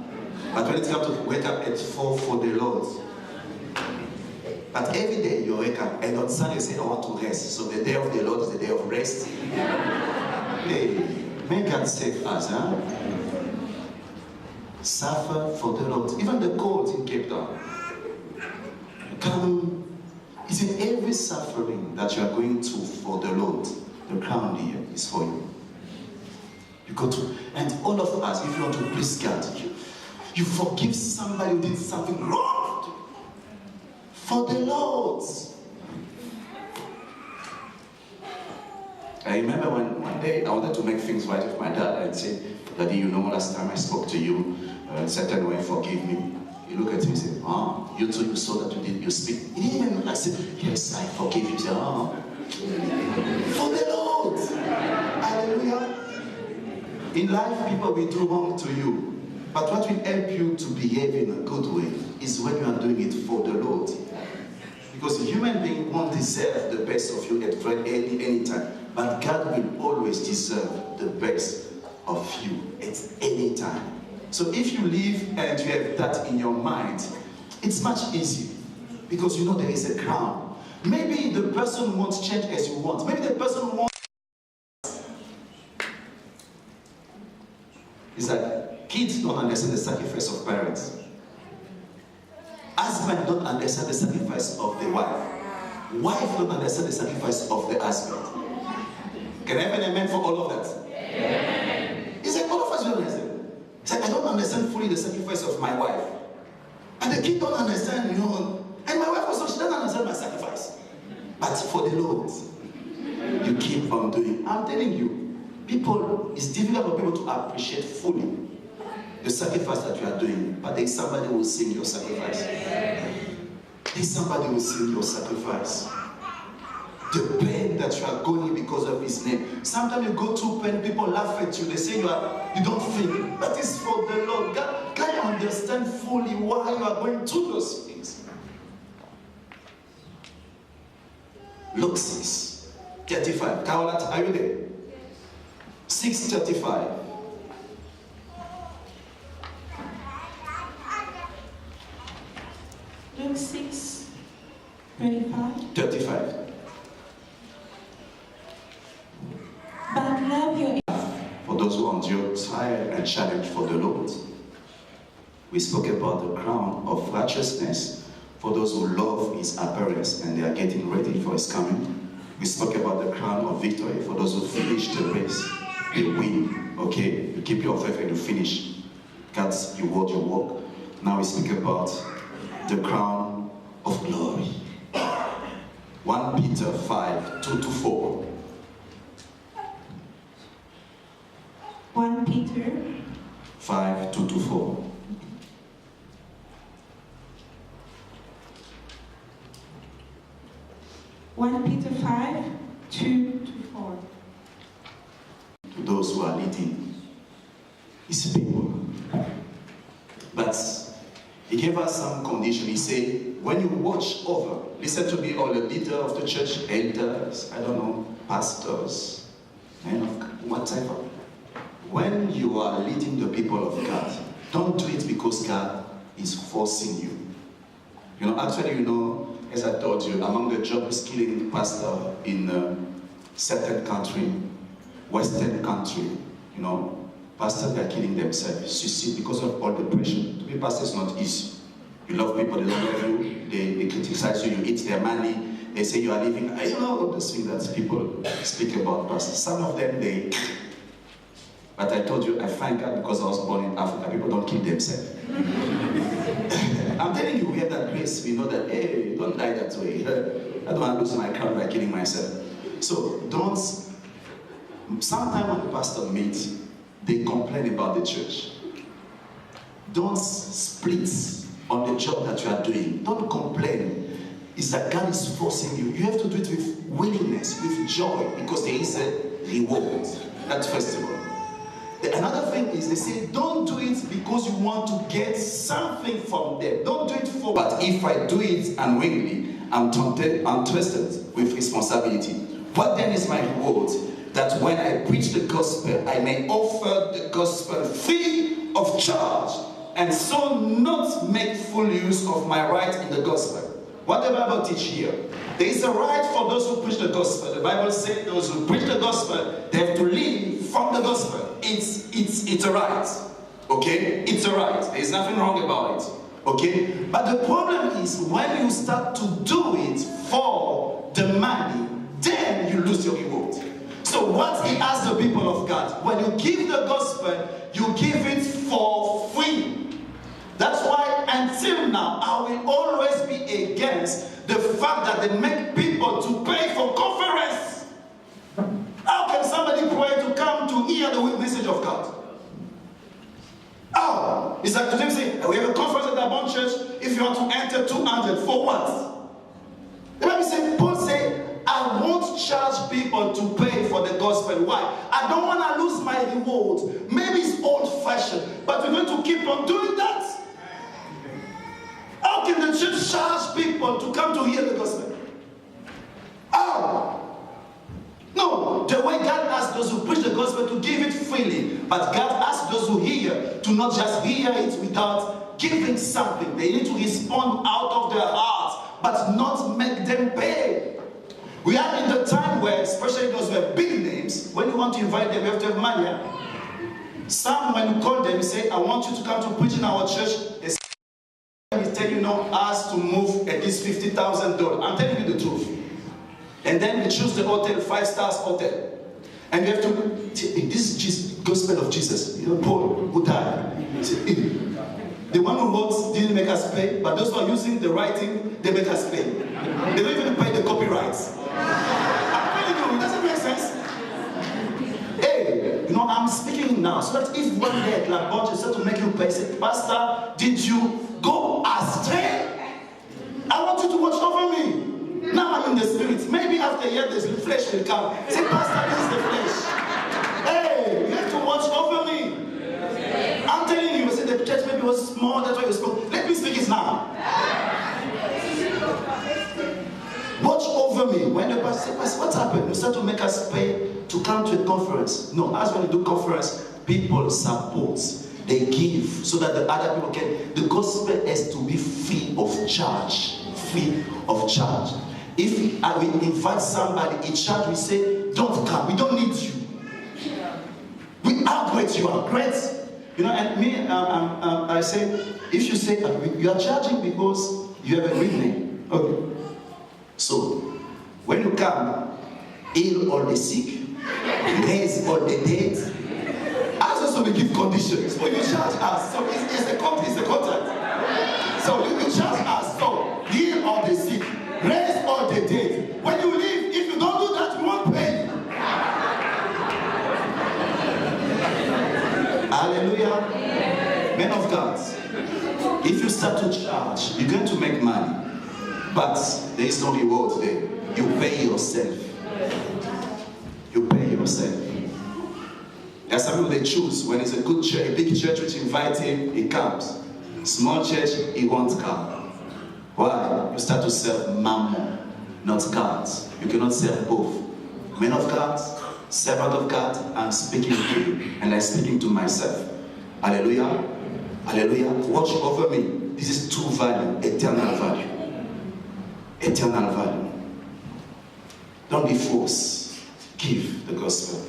but when it's time to wake up at 4 for the Lord. But every day you wake up, and on Sunday you say, I want to rest. So the day of the Lord is the day of rest. Hey, may God save us, huh? Suffer for the Lord. Even the cold in Cape Town. It's in every suffering that you are going through for the Lord. The crown here is for you. You go to, and all of us, if you want to please God, you forgive somebody who did something wrong for the Lord. I remember one day I wanted to make things right with my dad and say, Daddy, you know, last time I spoke to you a certain way, forgive me. He looked at me and said, you too, you saw that you speak. He didn't even, I said, yes, I forgive you. He said, for the Lord. Hallelujah. In life, people will do wrong to you. But what will help you to behave in a good way is when you are doing it for the Lord. Because a human being won't deserve the best of you at any time. But God will always deserve the best of you at any time. So if you live and you have that in your mind, it's much easier. Because you know there is a crown. Maybe the person won't change as you want. Maybe the person won't. It's like kids don't understand the sacrifice of parents. Husband don't understand the sacrifice of the wife. Wife don't understand the sacrifice of the husband. Can I have an amen for all of that? Amen. It's like all of us don't understand. It's like I don't understand fully the sacrifice of my wife. And the kid don't understand, you know. And my wife also, she doesn't understand my sacrifice. But for the Lord, you keep on doing. I'm telling you, people, it's difficult for people to appreciate fully the sacrifice that you are doing. But there's somebody who will sing your sacrifice. There's somebody who will sing your sacrifice. The pain that you are going because of his name. Sometimes you go through pain, people laugh at you. They say you don't feel it. But it's for the Lord. God can understand fully why you are going through those things. Luke 6:35. Kaolat, are you there? 6:35. Luke 6:35. 35. But love your For those who endure trial and challenge for the Lord. We spoke about the crown of righteousness for those who love his appearance and they are getting ready for his coming. We spoke about the crown of victory for those who finish the race. They win, okay? You keep your faith and you finish. God's reward your work. Now we speak about the crown of glory. 1 Peter 5:2-4. 1 Peter 5:2-4. Peter 5:2-4. To those who are leading his people. But he gave us some condition. He said, when you watch over, listen to me, all the leader of the church, elders, I don't know, pastors, men of whatever. When you are leading the people of God, don't do it because God is forcing you. You know, actually, you know, as I told you, among the jobs killing pastor in a certain country, Western country, you know, pastors are killing themselves. Suicide because of all the pressure. To be pastor is not easy. You love people, they don't love you, they criticize you, you eat their money, they say you are living. I don't know all those things that people speak about pastors. Some of them, they... But I told you, I thank God because I was born in Africa. People don't kill themselves. I'm telling you, we have that grace. We know that, hey, don't die that way. I don't want to lose my crown by killing myself. So don't... Sometimes when the pastor meets, they complain about the church. Don't split on the job that you are doing. Don't complain. It's that God is forcing you. You have to do it with willingness, with joy, because there is a reward. That's first of all. Another thing is they say, don't do it because you want to get something from them. Don't do it for... But if I do it unwillingly, I'm trusted with responsibility. What then is my reward? That when I preach the gospel, I may offer the gospel free of charge, and so not make full use of my right in the gospel. What the Bible teaches here? There is a right for those who preach the gospel. The Bible says those who preach the gospel, they have to live from the gospel. It's a right. Okay? It's a right. There is nothing wrong about it. Okay? But the problem is when you start to do it for the money, then you lose your reward. So what he asks the people of God, when you give the gospel, you give it for free. That's why until now, I will always be against the fact that they make people to pay for conference. How can somebody pray to come to hear the message of God? How? It's like today say, we have a conference at our church, if you want to enter 200, for what? The Bible says, Paul said, I won't charge people to pay for the gospel gospel. Why? I don't want to lose my reward. Maybe it's old-fashioned, but we're going to keep on doing that. How can the church charge people to come to hear the gospel? How? No, the way God asks those who preach the gospel to give it freely, but God asks those who hear to not just hear it without giving something. They need to respond out of their hearts, but not make them pay. We are in the time where, especially those who have big names, when you want to invite them, you have to have money. Some, when you call them, say, I want you to come to preach in our church. They tell you, no, ask to move at least $50,000. I'm telling you the truth. And then you choose the hotel, 5-star hotel. And you have to, this is gospel of Jesus. You know, Paul who died. The one who wrote didn't make us pay, but those who are using the writing, they make us pay. They don't even pay the copyrights. I'm telling you, it doesn't make sense. Hey, you know, I'm speaking now, so that if one day like God is to make you pay, say, Pastor, did you go astray? I want you to watch over me. Now I'm in the spirit. Maybe after a year, the flesh will come. Say, Pastor, this is the flesh. Hey, you have to watch over me. I'm telling you, say the church maybe was small, that's why you spoke. Let me speak it now. Watch over me. When the pastor says, what happened? You start to make us pay to come to a conference. No, as when you do conference, people support. They give so that the other people can. The gospel has to be free of charge. Free of charge. If we invite somebody in church, we say, don't come, we don't need you. We are great, you are great. You know, and me, I say, if you say, you are charging because you have a real name. Okay. So, when you come, heal all the sick, raise all the dead, as also we give conditions. So you charge us. So it's a contract. So you charge us. So heal all the sick, raise all the dead. When you leave, if you don't do that, we won't pay. Hallelujah. Men of God, if you start to charge, you're going to make money. But there is no reward there. You pay yourself. You pay yourself. There are some people they choose. When it's a good church, a big church which invite him, he comes. Small church, he won't come. Why? You start to serve mammon, not God. You cannot serve both. Men of God, servant of God, I'm speaking to you, and I'm speaking to myself. Hallelujah. Hallelujah. Watch over me. This is true value, eternal value. Eternal value. Don't be forced. Give the gospel.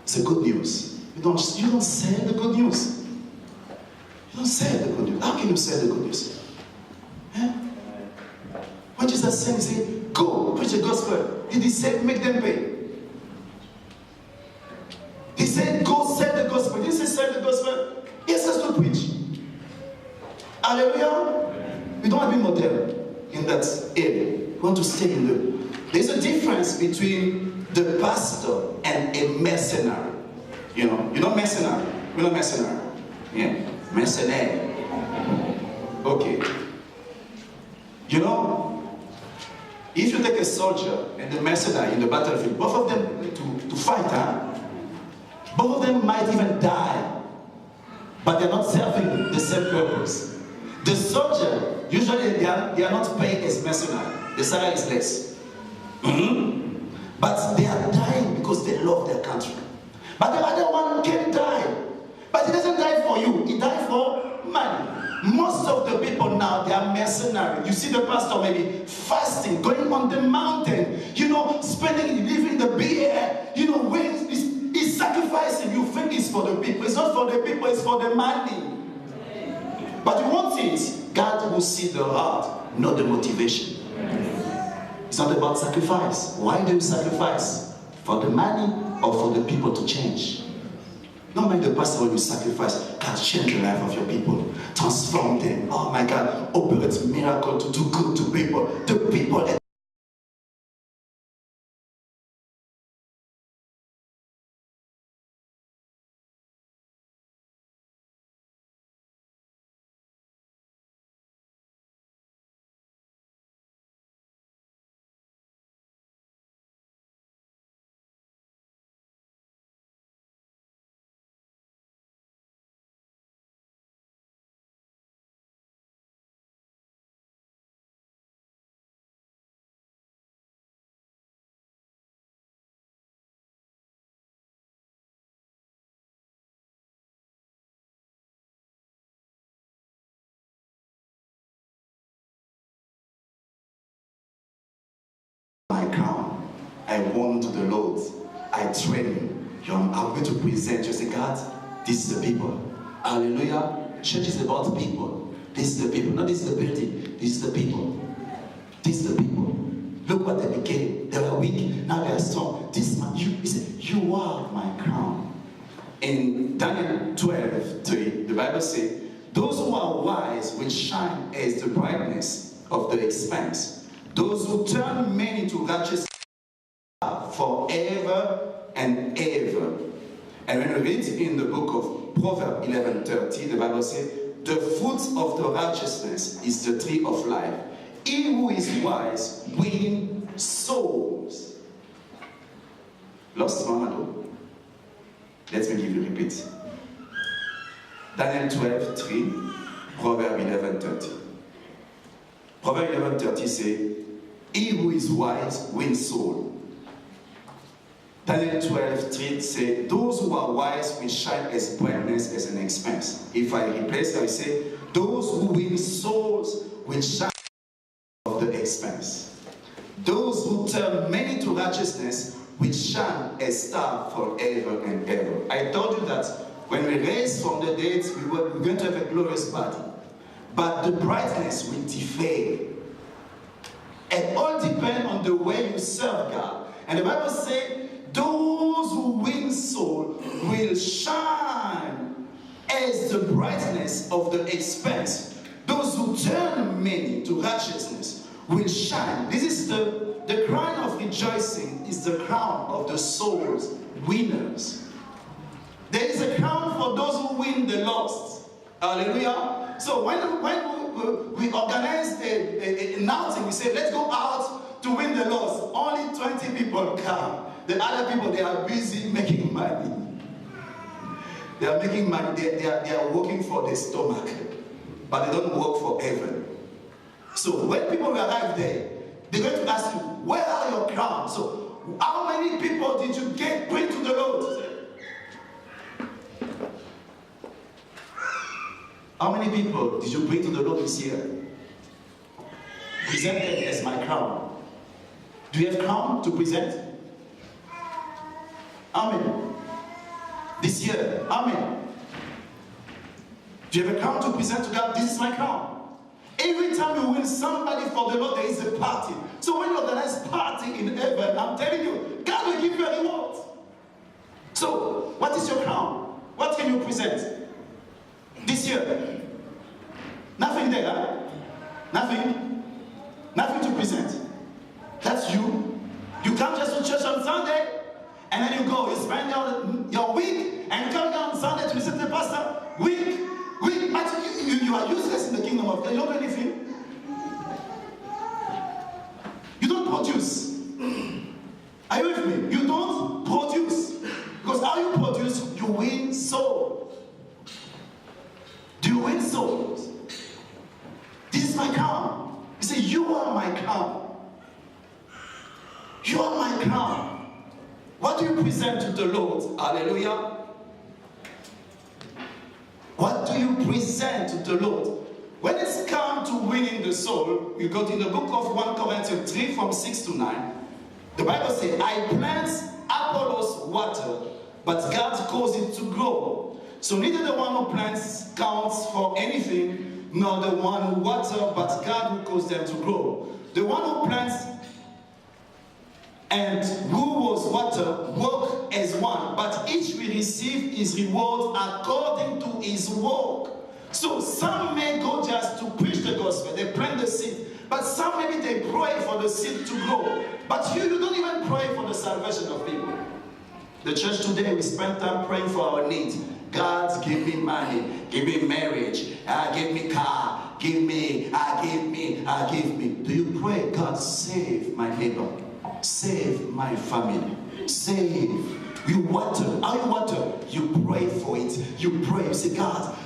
It's the good news. You don't sell the good news. You don't sell the good news. How can you sell the good news? Eh? What Jesus said, he said, go, preach the gospel. Did he say, make them pay? He said, go sell the gospel. Did he say, sell the gospel? He says to preach. Hallelujah. We don't want to be modern in that area. We want to stay in the... There's a difference between the pastor and a mercenary. You know mercenary? You know mercenary? Yeah. Mercenary. Okay. You know, if you take a soldier and a mercenary in the battlefield, both of them need to fight, huh? Both of them might even die, but they're not serving the same purpose. The soldier, usually they are not paid as mercenary. The salary is less. But they are dying because they love their country. But the other one can die. But he doesn't die for you. He died for money. Most of the people now, they are mercenary. You see the pastor maybe fasting, going on the mountain, spending, living the beer, when he's sacrificing. You think it's for the people. It's not for the people, it's for the money. But you won't see it. God will see the heart, not the motivation. It's not about sacrifice. Why do you sacrifice? For the money or for the people to change? Not like the pastor when you sacrifice. God, change the life of your people. Transform them. Oh my God. Operate miracle to do good to people. The people I warn to the Lord. I train you. I'm going to present you. Say, God, this is the people. Hallelujah. Church is about people. This is the people. Not this is the building. This is the people. This is the people. Look what they became. They were weak. Now they are strong. This man, he said, you are my crown. In Daniel 12:3, the Bible says, those who are wise will shine as the brightness of the expanse. Those who turn many to righteousness forever and ever. And when we read in the book of Proverbs 11:30, the Bible says, the fruit of the righteousness is the tree of life. He who is wise wins souls. Lost one, let me give you a repeat. Daniel 12:3, Proverbs 11:30. Proverbs 11:30 says, he who is wise wins soul. Daniel 12:3 says, those who are wise will shine as brightness as an expanse. If I replace it, I say, those who win souls will shine of the expanse. Those who turn many to righteousness will shine as stars forever and ever. I told you that when we raise from the dead, we're going to have a glorious body. But the brightness will differ. It all depends on the way you serve God. And the Bible says, those who win soul will shine as the brightness of the expanse. Those who turn many to righteousness will shine. This is the crown of rejoicing, is the crown of the soul's winners. There is a crown for those who win the lost. Hallelujah. So when we organize an outing, we say, let's go out to win the lost. Only 20 people come. The other people, they are busy making money. They are making money. They are working for their stomach. But they don't work for heaven. So when people arrive there, they're going to ask you, where are your crowns? So how many people did you bring to the Lord? How many people did you bring to the Lord this year? Present them as my crown. Do you have crown to present? Amen. This year, amen. Do you have a crown to present to God? This is my crown. Every time you win somebody for the Lord, there is a party. So when you organize a party in heaven, I'm telling you, God will give you a reward. So, what is your crown? What can you present this year? Nothing there, huh? Nothing? Nothing to present. That's you. You come just to church on Sunday, and then you go, you spend your week, and you come down on Sunday to listen to the pastor. Week, but you are useless in the kingdom of God. You don't do anything. You don't produce. Are you with me? You don't produce. Because how you produce, you win souls. Do you win souls? This is my crown. You say, you are my crown. You are my crown. What do you present to the Lord? Hallelujah. What do you present to the Lord? When it's come to winning the soul, you go to the book of 1 Corinthians 3 from 6 to 9. The Bible says, I plant, Apollos water, but God caused it to grow. So neither the one who plants counts for anything, nor the one who waters, but God who caused them to grow. The one who plants and who was watered work as one, but each will receive his reward according to his work. So some may go just to preach the gospel, they plant the seed, but some maybe they pray for the seed to grow. But you don't even pray for the salvation of people. The church today, we spend time praying for our needs. God, give me money, give me marriage, give me car, give me. Do you pray, God, save my neighbor, save my family, save? You water. How you water? You pray for it. You pray. You say, God,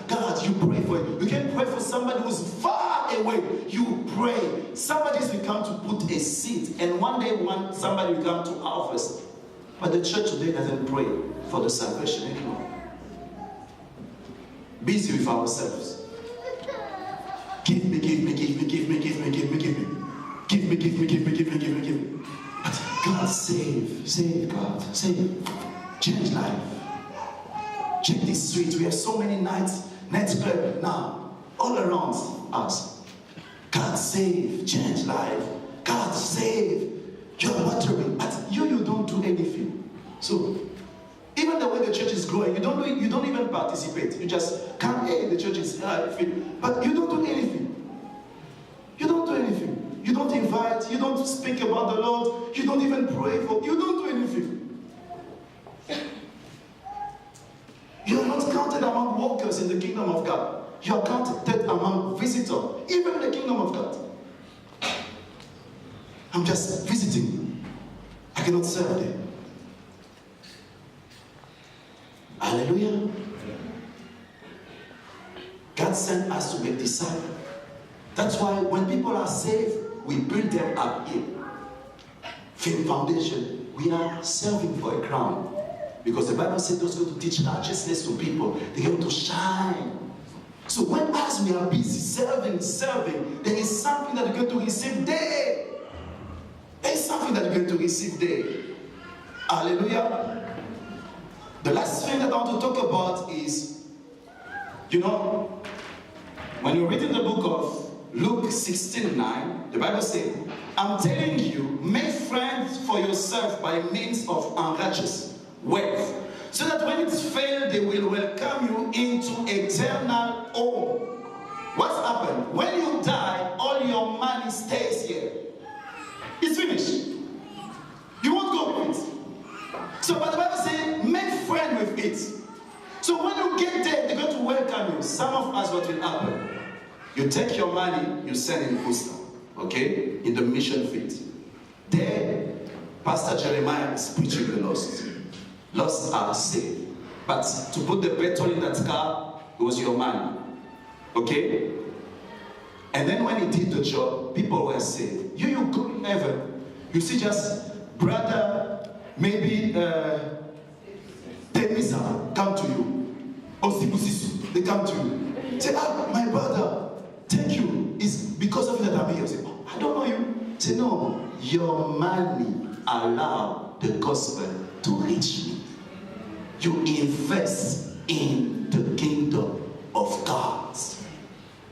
you pray for it. You can pray for somebody who's far away. You pray. Somebody will come to put a seed, and one day somebody will come to harvest. But the church today doesn't pray for the salvation anymore. Busy with ourselves. Give me. But God, save God, save, change life. Check this street. We have so many nightclubs now, all around us. God save, change life. God save. You're watering, but you don't do anything. So even the way the church is growing, you don't even participate. You just come, hey, the church is but you don't do anything. You don't do anything. You don't invite, you don't speak about the Lord, you don't even pray for, you don't do anything. You are not counted among workers in the kingdom of God. You are counted among visitors, even in the kingdom of God. I'm just visiting. I cannot serve them. Hallelujah. God sent us to make disciples. That's why when people are saved, we build them up here. Firm foundation. We are serving for a crown. Because the Bible said those who are to teach righteousness to people, they're going to shine. So when as we are busy serving, there is something that you're going to receive there. There is something that you're going to receive there. Hallelujah. The last thing that I want to talk about is, when you read in the book of Luke 16:9, the Bible says, I'm telling you, make friends for yourself by means of unrighteous wealth, so that when it's failed, they will welcome you into eternal home. What's happened? When you die, all your money stays here. It's finished. You won't go with it. So, but the Bible says, make friend with it. So when you get there, they're going to welcome you. Some of us, what will happen? You take your money, you send in Booster, okay? In the mission field. There, Pastor Jeremiah is preaching the lost. Lost are saved. But to put the petrol in that car, it was your money. Okay? And then when he did the job, people were saved. You go in heaven. You see just brother, maybe Temisa come to you. Or Sibusisu, they come to you. Say, my brother, thank you. It's because of you that I'm here. Say, I don't know you. Say, no, your money allowed the gospel to reach me. You invest in the kingdom of God.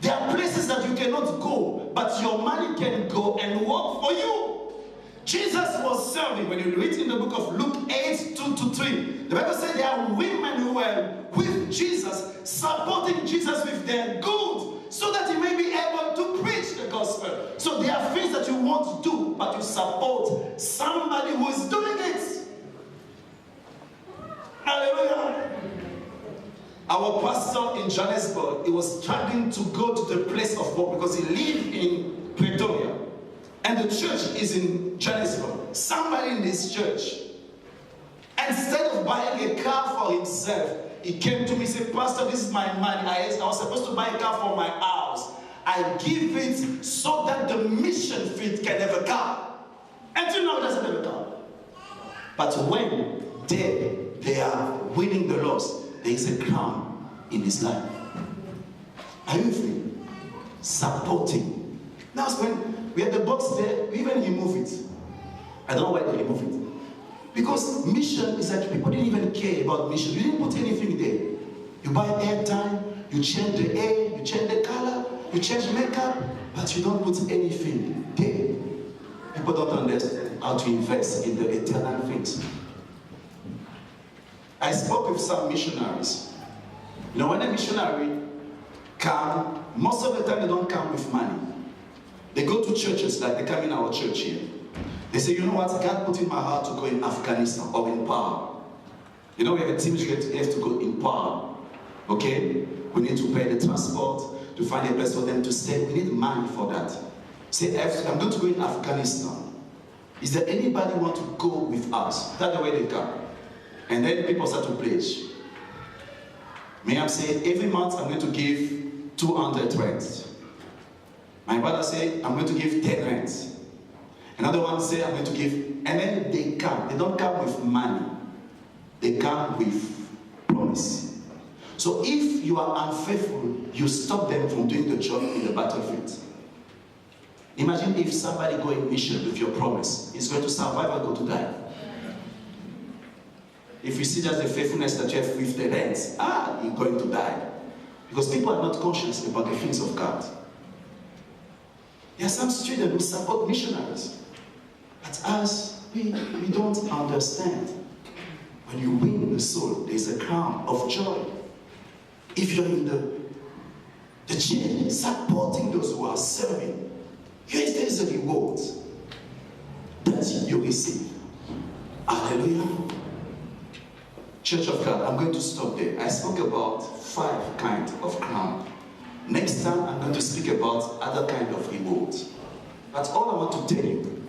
There are places that you cannot go, but your money can go and work for you. Jesus was serving. When you read in the book of Luke 8:2-3, the Bible says there are women who were with Jesus, supporting Jesus with their goods, so that he may be able to preach the gospel. So there are things that you want to do, but you support somebody who is doing it. Hallelujah. Our pastor in Johannesburg, he was struggling to go to the place of work because he lived in Pretoria. And the church is in Johannesburg. Somebody in this church, instead of buying a car for himself, he came to me and said, Pastor, this is my money. I was supposed to buy a car for my house. I give it so that the mission field can have a car. Until now, it doesn't have a car. But when they are winning the loss, there is a crown in his life. Are you with me? Supporting. Now, when we had the box there, we even remove it. I don't know why they remove it. Because mission is like people didn't even care about mission. You didn't put anything there. You buy airtime, you change the air, you change the color, you change makeup, but you don't put anything there. People don't understand how to invest in the eternal things. I spoke with some missionaries. When a missionary comes, most of the time they don't come with money. They go to churches like they come in our church here. They say, you know what, God put in my heart to go in Afghanistan or in Power. We have a team that has to go in Power. Okay? We need to pay the transport, to find a place for them to stay. We need money for that. Say, I'm going to go in Afghanistan. Is there anybody who want to go with us? That's the way they come. And then people start to pledge. May I say, every month I'm going to give 200 rand. My brother said, I'm going to give 10 rand. Another one said, I'm going to give, and then they come. They don't come with money. They come with promise. So if you are unfaithful, you stop them from doing the job in the battlefield. Imagine if somebody go in mission with your promise. He's going to survive or go to die. if you see just the faithfulness that you have with the hands, you're going to die. Because people are not conscious about the things of God. There are some students who support missionaries. But us, we don't understand. When you win the soul, there's a crown of joy. If you're in the church, supporting those who are serving, there's a reward that you receive. Hallelujah. Church of God, I'm going to stop there. I spoke about 5 kinds of crown. Next time, I'm going to speak about other kind of rewards. But all I want to tell you,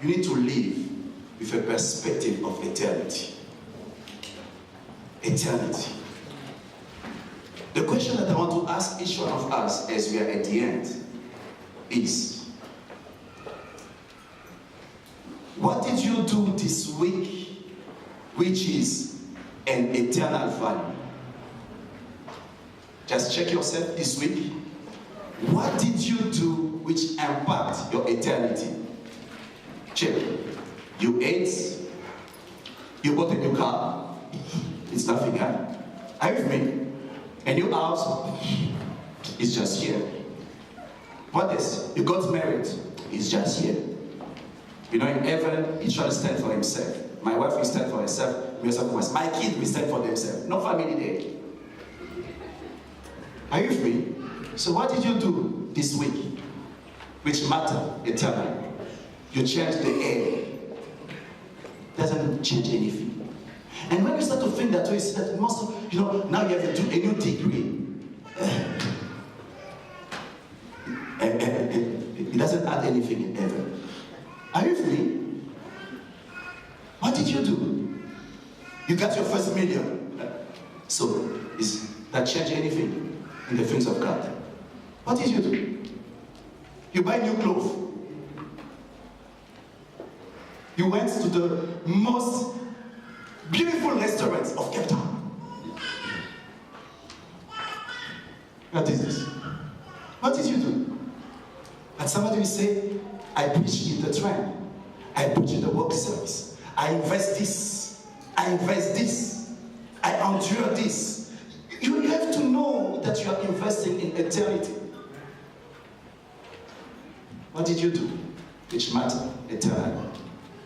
you need to live with a perspective of eternity. Eternity. The question that I want to ask each one of us as we are at the end is, what did you do this week which is an eternal value? Just check yourself this week. What did you do which impact your eternity? Check. You ate. You bought a new car. It's nothing, huh? Are you with me? A new house. It's just here. What is? You got married. It's just here. You know, in heaven, each one stands for himself. My wife will stand for herself. My kids will stand for themselves. No family there. Are you with me? So what did you do this week which matter eternally? You changed the air. Doesn't change anything. And when you start to think that way, you see that most of, now you have to do a new degree. It doesn't add anything in heaven. Are you with me? What did you do? You got your first million. So, does that change anything in the things of God? What did you do? You buy new clothes. You went to the most beautiful restaurants of Cape Town. What is this? What did you do? And somebody will say, I preach in the train. I preach in the work service. I invest this. I invest this. I endure this. You have to know that you are investing in eternity. What did you do? Which matter eternally.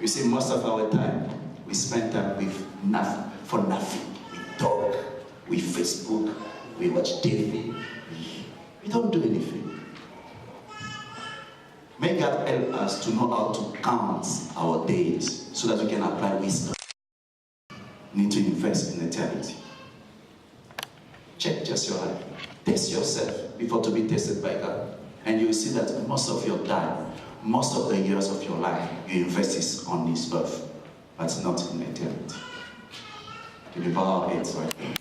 You see, most of our time, we spend time with nothing, for nothing. We talk, we Facebook, we watch TV. We don't do anything. May God help us to know how to count our days so that we can apply wisdom. We need to invest in eternity. Check just your life. Test yourself before to be tested by God. And you will see that most of your time, most of the years of your life, you invest on this earth, but not in eternity. Can we bow our heads right now?